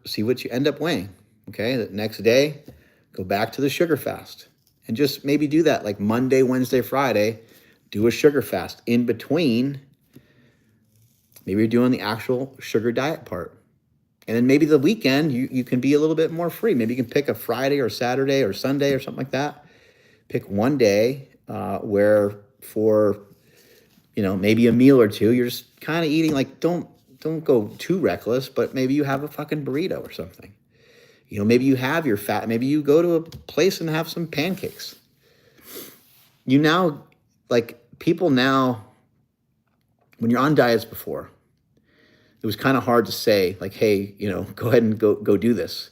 end up weighing. Okay, the next day, go back to the sugar fast and just maybe do that like Monday, Wednesday, Friday. Do a sugar fast in between. Maybe you're doing the actual sugar diet part, and then maybe the weekend you can be a little bit more free. Maybe you can pick a Friday or Saturday or Sunday or something like that. Pick one day where for maybe a meal or two you're just kind of eating, like, don't go too reckless, but maybe you have a fucking burrito or something. Maybe you have your fat, maybe you go to a place and have some pancakes. People now, when you're on diets before, it was kind of hard to say, like, hey, go ahead and go do this,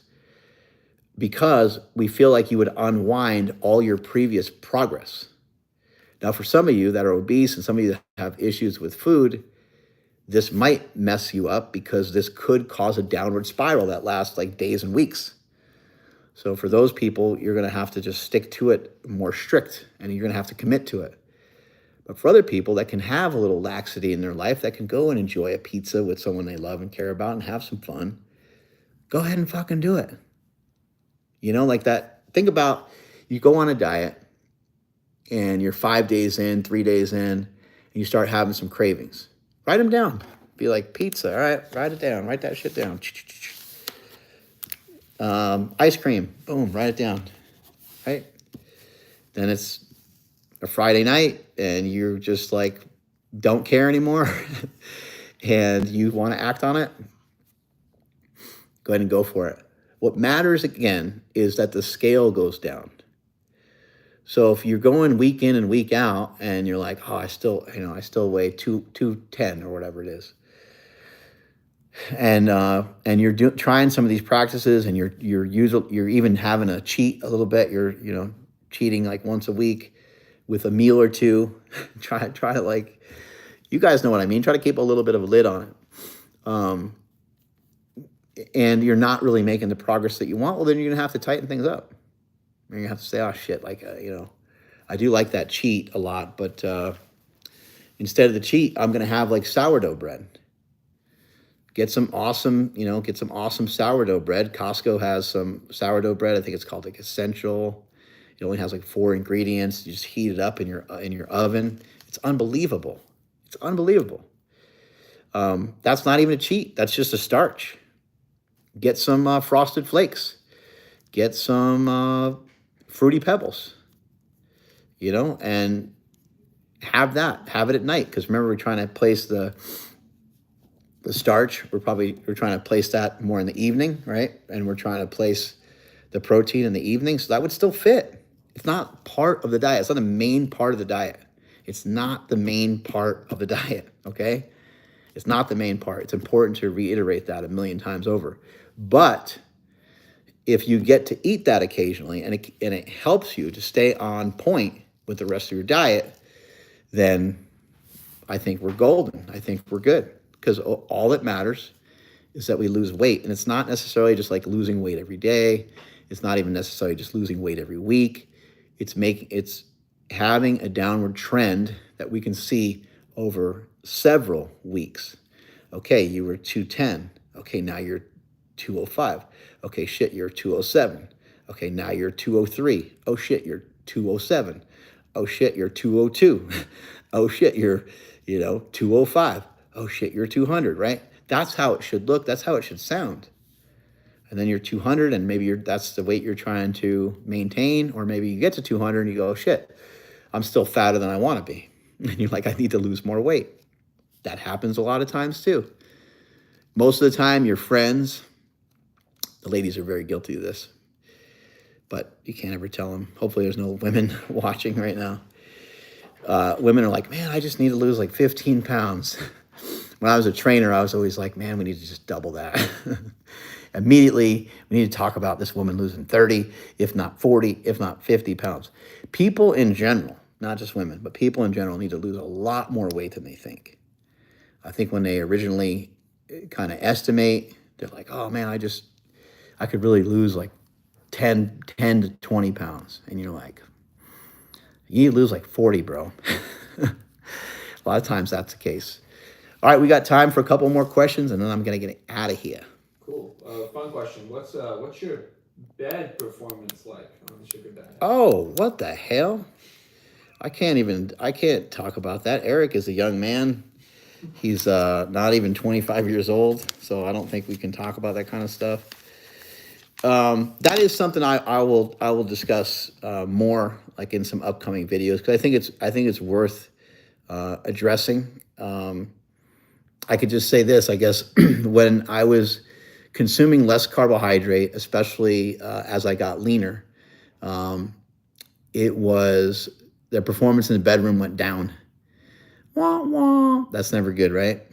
because we feel like you would unwind all your previous progress. Now, for some of you that are obese and some of you that have issues with food, this might mess you up because this could cause a downward spiral that lasts like days and weeks. So for those people, you're going to have to just stick to it more strict, and you're going to have to commit to it. But for other people that can have a little laxity in their life, that can go and enjoy a pizza with someone they love and care about and have some fun, go ahead and fucking do it. Like that. Think about, you go on a diet and you're 5 days in, 3 days in, and you start having some cravings. Write them down. Be like, pizza, all right, write it down. Write that shit down. Ice cream, boom, write it down, right? Then it's a Friday night, and you're just like don't care anymore and you want to act on it, go ahead and go for it. What matters again is that the scale goes down. So if you're going week in and week out and you're like, oh, I still weigh 210 or whatever it is. And you're trying some of these practices and you're even having a cheat a little bit. You're, cheating like once a week with a meal or two. try to, like, you guys know what I mean. Try to keep a little bit of a lid on it. And you're not really making the progress that you want. Well, then you're going to have to tighten things up. You're going to have to say, oh shit, like, I do like that cheat a lot, but instead of the cheat, I'm going to have like sourdough bread. Get some awesome sourdough bread. Costco has some sourdough bread. I think it's called like Essential. It only has like 4 ingredients. You just heat it up in your oven. It's unbelievable. It's unbelievable. That's not even a cheat. That's just a starch. Get some Frosted Flakes. Get some Fruity Pebbles. And have that. Have it at night. Because remember, we're trying to place the starch. We're trying to place that more in the evening, right? And we're trying to place the protein in the evening. So that would still fit. It's not part of the diet. It's not the main part of the diet. It's not the main part of the diet, okay? It's not the main part. It's important to reiterate that a million times over. But if you get to eat that occasionally and it helps you to stay on point with the rest of your diet, then I think we're golden. I think we're good. Because all that matters is that we lose weight. And it's not necessarily just like losing weight every day. It's not even necessarily just losing weight every week. It's having a downward trend that we can see over several weeks. Okay, you were 210. Okay, now you're 205. Okay, shit, you're 207. Okay, now you're 203. Oh shit, you're 207. Oh shit, you're 202. Oh shit, you're 205. Oh shit, you're 200, right? That's how it should look. That's how it should sound. And then you're 200 and maybe that's the weight you're trying to maintain, or maybe you get to 200 and you go, oh shit, I'm still fatter than I want to be. And you're like, I need to lose more weight. That happens a lot of times too. Most of the time, your friends, the ladies are very guilty of this, but you can't ever tell them. Hopefully there's no women watching right now. Women are like, man, I just need to lose like 15 pounds. When I was a trainer, I was always like, man, we need to just double that. Immediately, we need to talk about this woman losing 30, if not 40, if not 50 pounds. People in general, not just women, but people in general need to lose a lot more weight than they think. I think when they originally kind of estimate, they're like, oh man, I could really lose like 10 to 20 pounds. And you're like, you need to lose like 40, bro. A lot of times that's the case. All right, we got time for a couple more questions, and then I'm going to get out of here. Cool. Fun question. What's your bed performance like on the sugar diet? Oh, what the hell? I can't talk about that. Eric is a young man. He's not even 25 years old, so I don't think we can talk about that kind of stuff. That is something I will discuss more, like in some upcoming videos, because I think it's worth addressing. I could just say this, I guess, when I was consuming less carbohydrate, especially as I got leaner, it was the performance in the bedroom went down. Wah, wah. That's never good, right?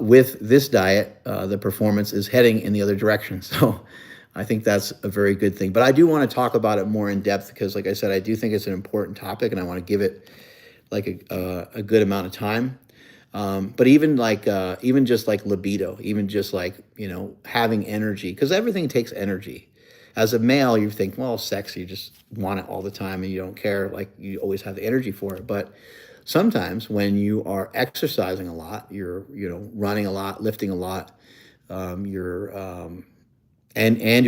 With this diet, the performance is heading in the other direction. So I think that's a very good thing. But I do want to talk about it more in depth because, like I said, I do think it's an important topic, and I want to give it like a good amount of time. But even just like libido, even just like, having energy, because everything takes energy. As a male, you think, well, sex, you just want it all the time and you don't care, like you always have the energy for it. But sometimes when you are exercising a lot, you're, running a lot, lifting a lot, and you're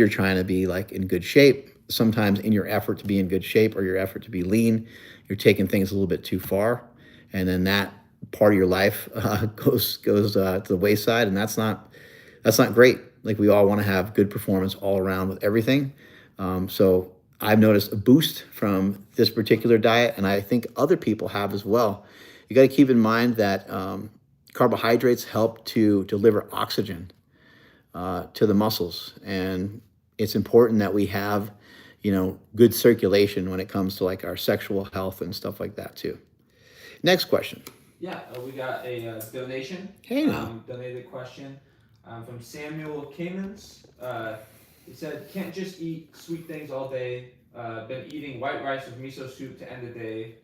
trying to be like in good shape. Sometimes in your effort to be in good shape or your effort to be lean, you're taking things a little bit too far. And then that part of your life goes to the wayside, and that's not great. Like, we all want to have good performance all around with everything. So I've noticed a boost from this particular diet, and I think other people have as well. You got to keep in mind that carbohydrates help to deliver oxygen to the muscles, and it's important that we have, good circulation when it comes to like our sexual health and stuff like that too. Next question. Yeah, we got a donation. Hey now. Donated question from Samuel Kamens. He said, "Can't just eat sweet things all day. Been eating white rice with miso soup to end the day.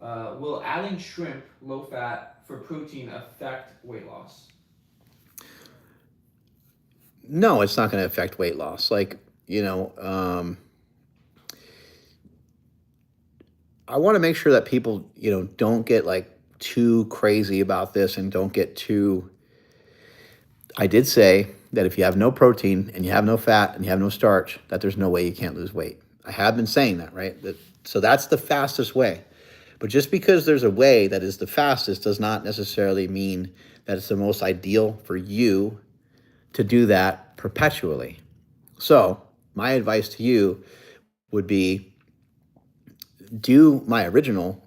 Will adding shrimp, low fat, for protein affect weight loss?" No, it's not going to affect weight loss. Like, I want to make sure that people, don't get like too crazy about this and don't get too. I did say that if you have no protein and you have no fat and you have no starch, that there's no way you can't lose weight. I have been saying that, right? So that's the fastest way. But just because there's a way that is the fastest does not necessarily mean that it's the most ideal for you to do that perpetually. So my advice to you would be do my original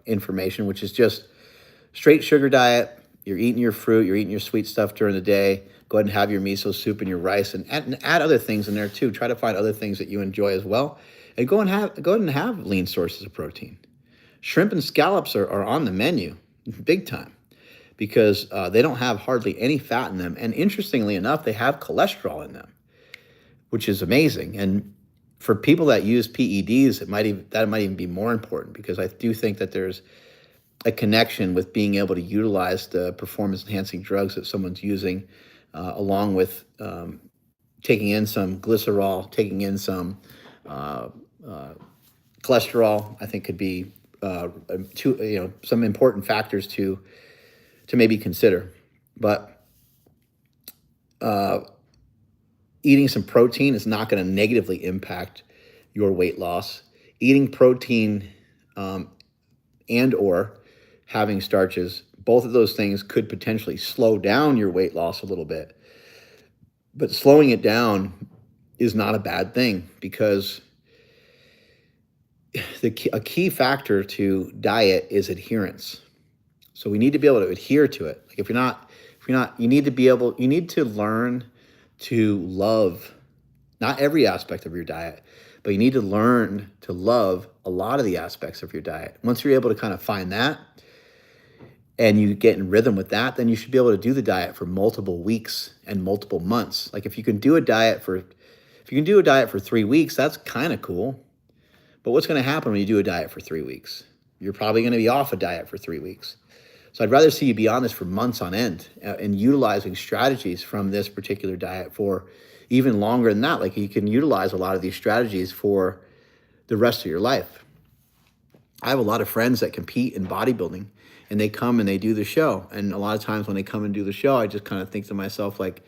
information, which is just straight sugar diet. You're eating your fruit, you're eating your sweet stuff during the day. Go ahead and have your miso soup and your rice, and add other things in there too. Try to find other things that you enjoy as well, and go ahead and have lean sources of protein. Shrimp and scallops are on the menu, big time, because they don't have hardly any fat in them, and interestingly enough, they have cholesterol in them, which is amazing. And for people that use PEDs, that might even be more important, because I do think that there's a connection with being able to utilize the performance-enhancing drugs that someone's using, along with taking in some glycerol, taking in some cholesterol. I think could be some important factors to maybe consider. But eating some protein is not going to negatively impact your weight loss. Eating protein and or having starches, both of those things could potentially slow down your weight loss a little bit. But slowing it down is not a bad thing, because a key factor to diet is adherence. So we need to be able to adhere to it. Like if you're not, you need to learn to love not every aspect of your diet, but you need to learn to love a lot of the aspects of your diet. Once you're able to kind of find that and you get in rhythm with that, then you should be able to do the diet for multiple weeks and multiple months. Like if you can do a diet for 3 weeks, that's kind of cool. But what's going to happen when you do a diet for 3 weeks? You're probably going to be off a diet for 3 weeks. So I'd rather see you be on this for months on end and utilizing strategies from this particular diet for even longer than that. Like you can utilize a lot of these strategies for the rest of your life. I have a lot of friends that compete in bodybuilding, and they come and they do the show. And a lot of times when they come and do the show, I just kind of think to myself, like,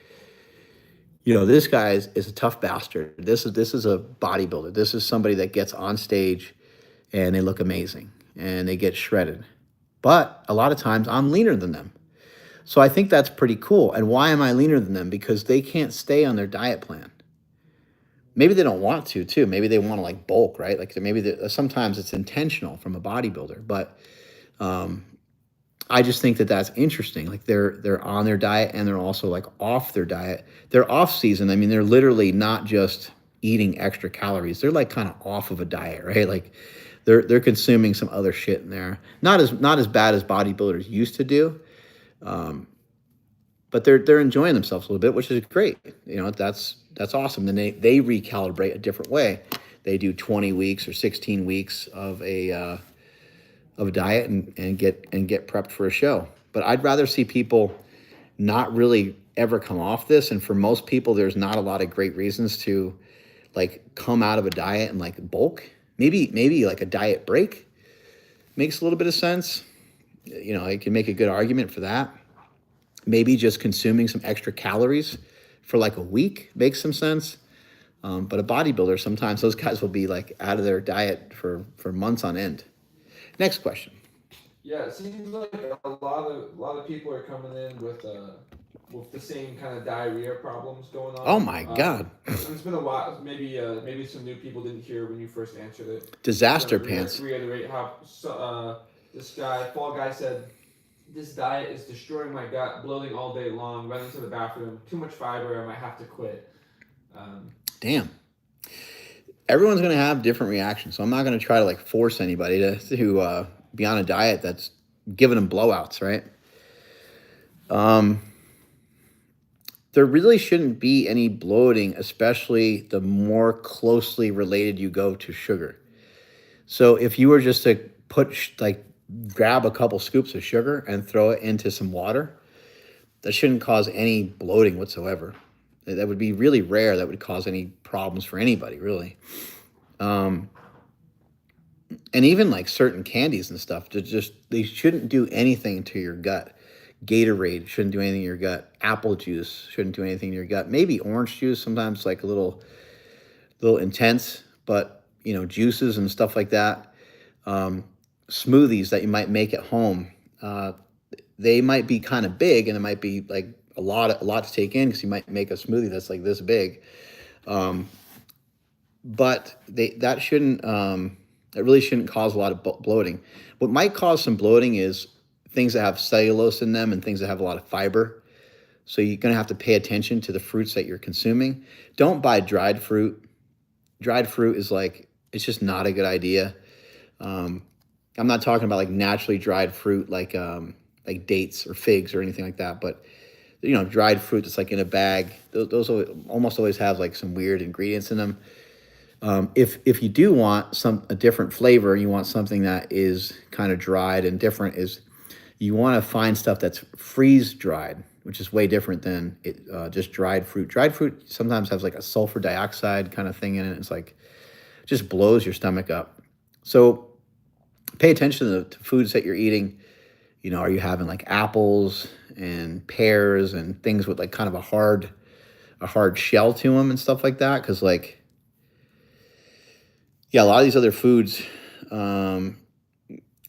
this guy is a tough bastard. This is a bodybuilder. This is somebody that gets on stage and they look amazing and they get shredded. But a lot of times I'm leaner than them. So I think that's pretty cool. And why am I leaner than them? Because they can't stay on their diet plan. Maybe they don't want to too. Maybe they want to like bulk, right? Like sometimes it's intentional from a bodybuilder, but I just think that that's interesting. Like they're on their diet and they're also like off their diet. They're off season. I mean, they're literally not just eating extra calories. They're like kind of off of a diet, right? Like they're consuming some other shit in there. Not as bad as bodybuilders used to do, but they're enjoying themselves a little bit, which is great. That's awesome. Then they recalibrate a different way. They do 20 weeks or 16 weeks of a diet and get prepped for a show. But I'd rather see people not really ever come off this. And for most people, there's not a lot of great reasons to like come out of a diet and like bulk. Maybe like a diet break makes a little bit of sense. I can make a good argument for that. Maybe just consuming some extra calories for like a week makes some sense. But a bodybuilder, sometimes those guys will be like out of their diet for months on end. Next question. Yeah, it seems like a lot of people are coming in with the same kind of diarrhea problems going on. Oh my God! It's been a while. Maybe some new people didn't hear when you first answered it. Disaster pants. Reiterate how This guy, Fall Guy, said, "This diet is destroying my gut, bloating all day long, running to the bathroom, too much fiber, I might have to quit." Damn. Everyone's going to have different reactions. So I'm not going to try to like force anybody to be on a diet that's giving them blowouts, right? There really shouldn't be any bloating, especially the more closely related you go to sugar. So if you were just to grab a couple scoops of sugar and throw it into some water, that shouldn't cause any bloating whatsoever. That would be really rare. That would cause any problems for anybody, really. And even like certain candies and stuff, they shouldn't do anything to your gut. Gatorade shouldn't do anything to your gut. Apple juice shouldn't do anything to your gut. Maybe orange juice, sometimes like a little intense, but juices and stuff like that. Smoothies that you might make at home, they might be kind of big, and it might be like a lot to take in, because you might make a smoothie that's like this big. But that really shouldn't cause a lot of bloating. What might cause some bloating is things that have cellulose in them and things that have a lot of fiber. So you're going to have to pay attention to the fruits that you're consuming. Don't buy dried fruit. Dried fruit is it's just not a good idea. I'm not talking about like naturally dried fruit like dates or figs or anything like that, but dried fruit that's like in a bag. Those almost always have like some weird ingredients in them. If you do want a different flavor, you want something that is kind of dried and different, is you want to find stuff that's freeze dried, which is way different than just dried fruit. Dried fruit sometimes has like a sulfur dioxide kind of thing in it. It's like, just blows your stomach up. So pay attention to foods that you're eating. Are you having like apples and pears and things with like kind of a hard shell to them and stuff like that? Because a lot of these other foods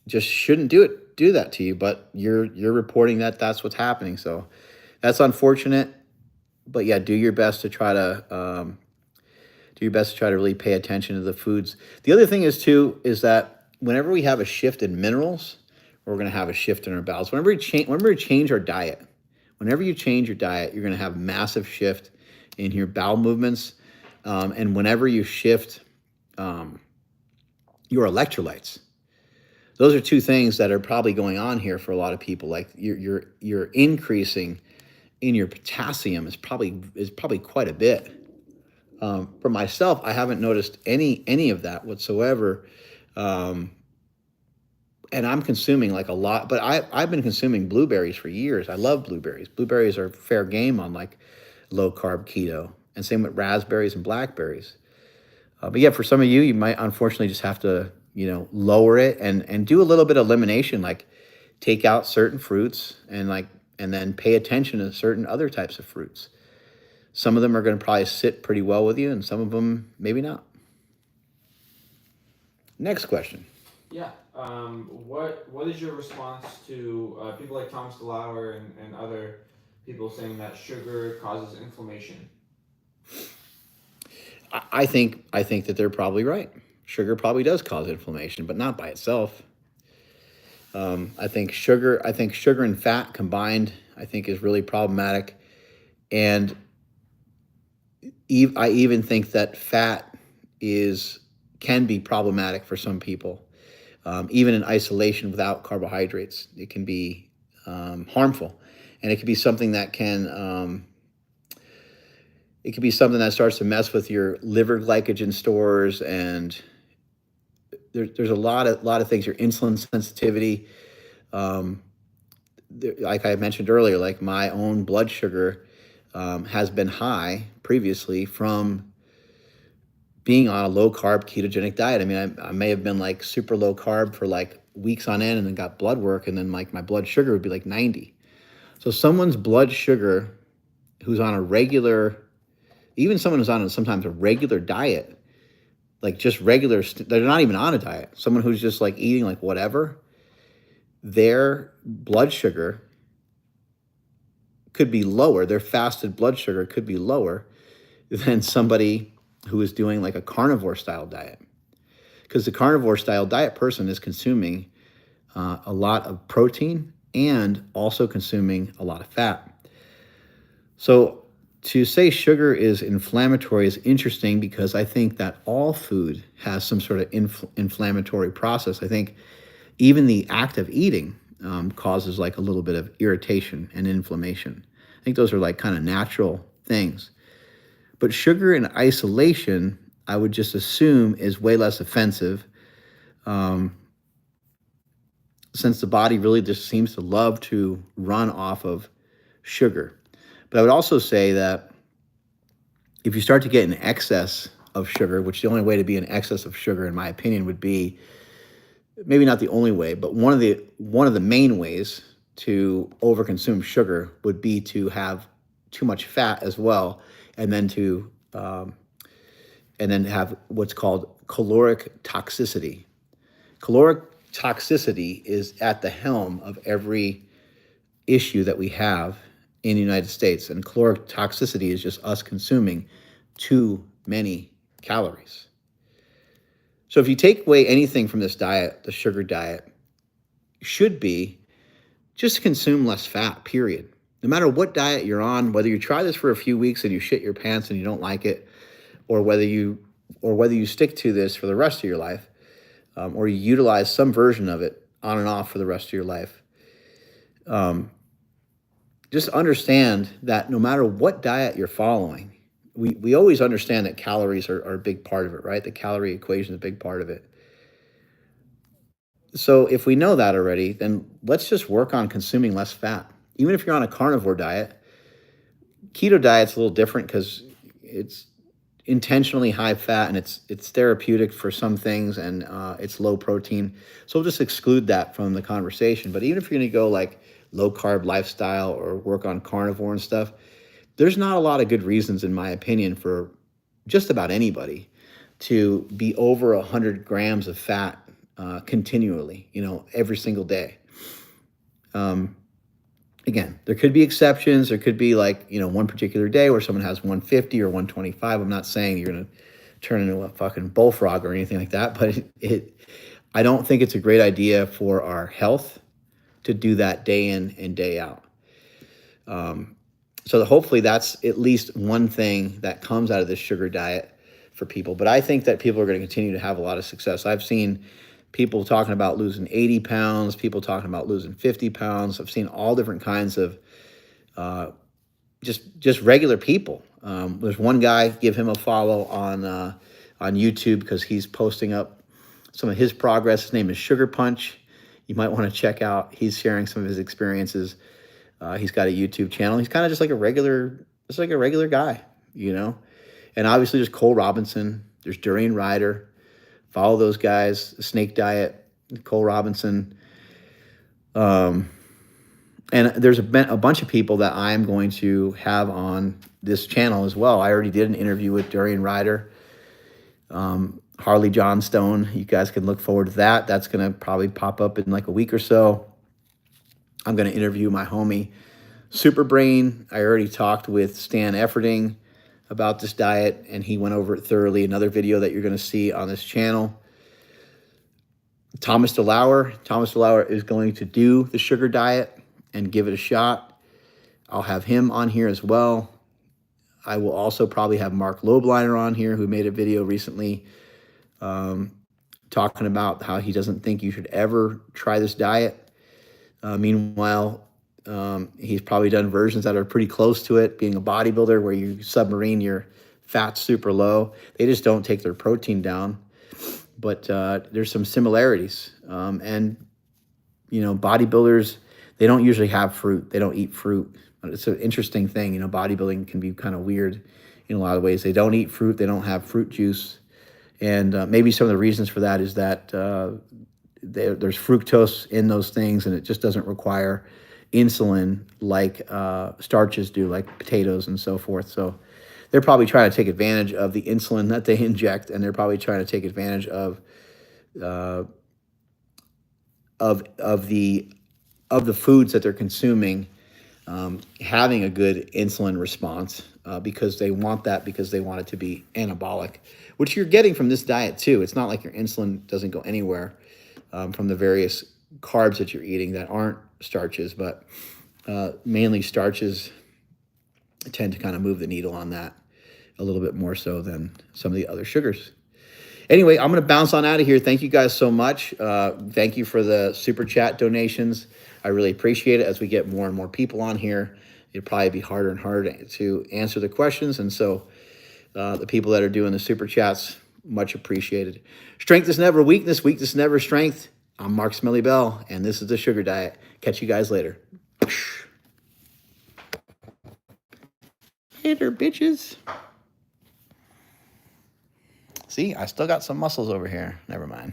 just shouldn't do that to you, but you're reporting that that's what's happening. So that's unfortunate, but yeah, do your best to try to really pay attention to the foods. The other thing is that whenever we have a shift in minerals, we're going to have a shift in our bowels. Whenever you change your diet, you're going to have massive shift in your bowel movements. And whenever you shift your electrolytes, those are two things that are probably going on here for a lot of people. Like you're increasing in your potassium is probably quite a bit. For myself, I haven't noticed any of that whatsoever. And I'm consuming like a lot, but I've been consuming blueberries for years. I love blueberries. Blueberries are fair game on like low carb keto, and same with raspberries and blackberries. But yeah, for some of you, you might unfortunately just have to, lower it and do a little bit of elimination, like take out certain fruits and then pay attention to certain other types of fruits. Some of them are going to probably sit pretty well with you, and some of them maybe not. Next question. Yeah. What is your response to people like Thomas DeLauer and other people saying that sugar causes inflammation? I think that they're probably right. Sugar probably does cause inflammation, but not by itself. I think sugar and fat combined, is really problematic. And I even think that fat can be problematic for some people. Even in isolation without carbohydrates, it can be harmful. And it could be something that starts to mess with your liver glycogen stores, and there's a lot of things. Your insulin sensitivity, like I mentioned earlier, like my own blood sugar has been high previously from being on a low carb ketogenic diet. I mean, I may have been like super low carb for like weeks on end, and then got blood work, and then like my blood sugar would be like 90. So someone's blood sugar who's on a regular, even someone who's on sometimes a regular diet, like just regular, they're not even on a diet. Someone who's just like eating like whatever, their blood sugar could be lower. Their fasted blood sugar could be lower than somebody who is doing like a carnivore style diet. Because the carnivore style diet person is consuming a lot of protein and also consuming a lot of fat. So to say sugar is inflammatory is interesting because I think that all food has some sort of inflammatory process. I think even the act of eating causes like a little bit of irritation and inflammation. I think those are like kind of natural things. But sugar in isolation, I would just assume is way less offensive, since the body really just seems to love to run off of sugar. But I would also say that if you start to get an excess of sugar, which the only way to be in excess of sugar, in my opinion, would be, maybe not the only way, but one of the main ways to overconsume sugar would be to have too much fat as well, and then have what's called caloric toxicity. Caloric toxicity is at the helm of every issue that we have in the United States, and caloric toxicity is just us consuming too many calories. So if you take away anything from this diet, the sugar diet should be just consume less fat, period. No matter what diet you're on, whether you try this for a few weeks and you shit your pants and you don't like it, or whether you stick to this for the rest of your life, or you utilize some version of it on and off for the rest of your life, just understand that no matter what diet you're following, we always understand that calories are a big part of it, right? The calorie equation is a big part of it. So if we know that already, then let's just work on consuming less fat. Even if you're on a carnivore diet, keto diet's a little different because it's intentionally high fat and it's therapeutic for some things, and it's low protein. So we'll just exclude that from the conversation. But even if you're going to go like low carb lifestyle or work on carnivore and stuff, there's not a lot of good reasons, in my opinion, for just about anybody to be over 100 grams of fat continually, every single day. Again, there could be exceptions. There could be like, one particular day where someone has 150 or 125. I'm not saying you're going to turn into a fucking bullfrog or anything like that, but I don't think it's a great idea for our health to do that day in and day out. So hopefully that's at least one thing that comes out of this sugar diet for people. But I think that people are going to continue to have a lot of success. I've seen people talking about losing 80 pounds, people talking about losing 50 pounds. I've seen all different kinds of just regular people. There's one guy, give him a follow on YouTube because he's posting up some of his progress. His name is Sugar Punch. You might want to check out. He's sharing some of his experiences. He's got a YouTube channel. He's kind of just like a regular guy, And obviously there's Cole Robinson. There's Durian Ryder. Follow those guys. The Snake Diet, Cole Robinson. And there's a bunch of people that I'm going to have on this channel as well. I already did an interview with Durian Ryder. Harley Johnstone. You guys can look forward to that. That's going to probably pop up in like a week or so. I'm going to interview my homie, Superbrain. I already talked with Stan Efferding about this diet, and he went over it thoroughly. Another video that you're going to see on this channel. Thomas DeLauer is going to do the sugar diet and give it a shot. I'll have him on here as well. I will also probably have Mark Lobliner on here, who made a video recently talking about how he doesn't think you should ever try this diet. Meanwhile, he's probably done versions that are pretty close to it, being a bodybuilder where you submarine your fat super low. They just don't take their protein down. But there's some similarities. And bodybuilders, they don't usually have fruit. They don't eat fruit. It's an interesting thing. Bodybuilding can be kind of weird in a lot of ways. They don't eat fruit. They don't have fruit juice. And maybe some of the reasons for that is that there's fructose in those things, and it just doesn't require insulin like starches do, like potatoes and so forth. So they're probably trying to take advantage of the insulin that they inject, and they're probably trying to take advantage of the foods that they're consuming, having a good insulin response because they want that, because they want it to be anabolic, which you're getting from this diet too. It's not like your insulin doesn't go anywhere from the various carbs that you're eating that aren't starches, but mainly starches tend to kind of move the needle on that a little bit more so than some of the other sugars. Anyway, I'm going to bounce on out of here. Thank you guys so much. Thank you for the super chat donations. I really appreciate it. As we get more and more people on here, it'll probably be harder and harder to answer the questions. And so the people that are doing the super chats, much appreciated. Strength is never weakness. Weakness is never strength. I'm Mark Smelly Bell, and this is the Sugar Diet. Catch you guys later. Later, bitches. See, I still got some muscles over here. Never mind.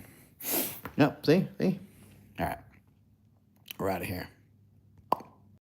Nope, see? All right. We're out of here.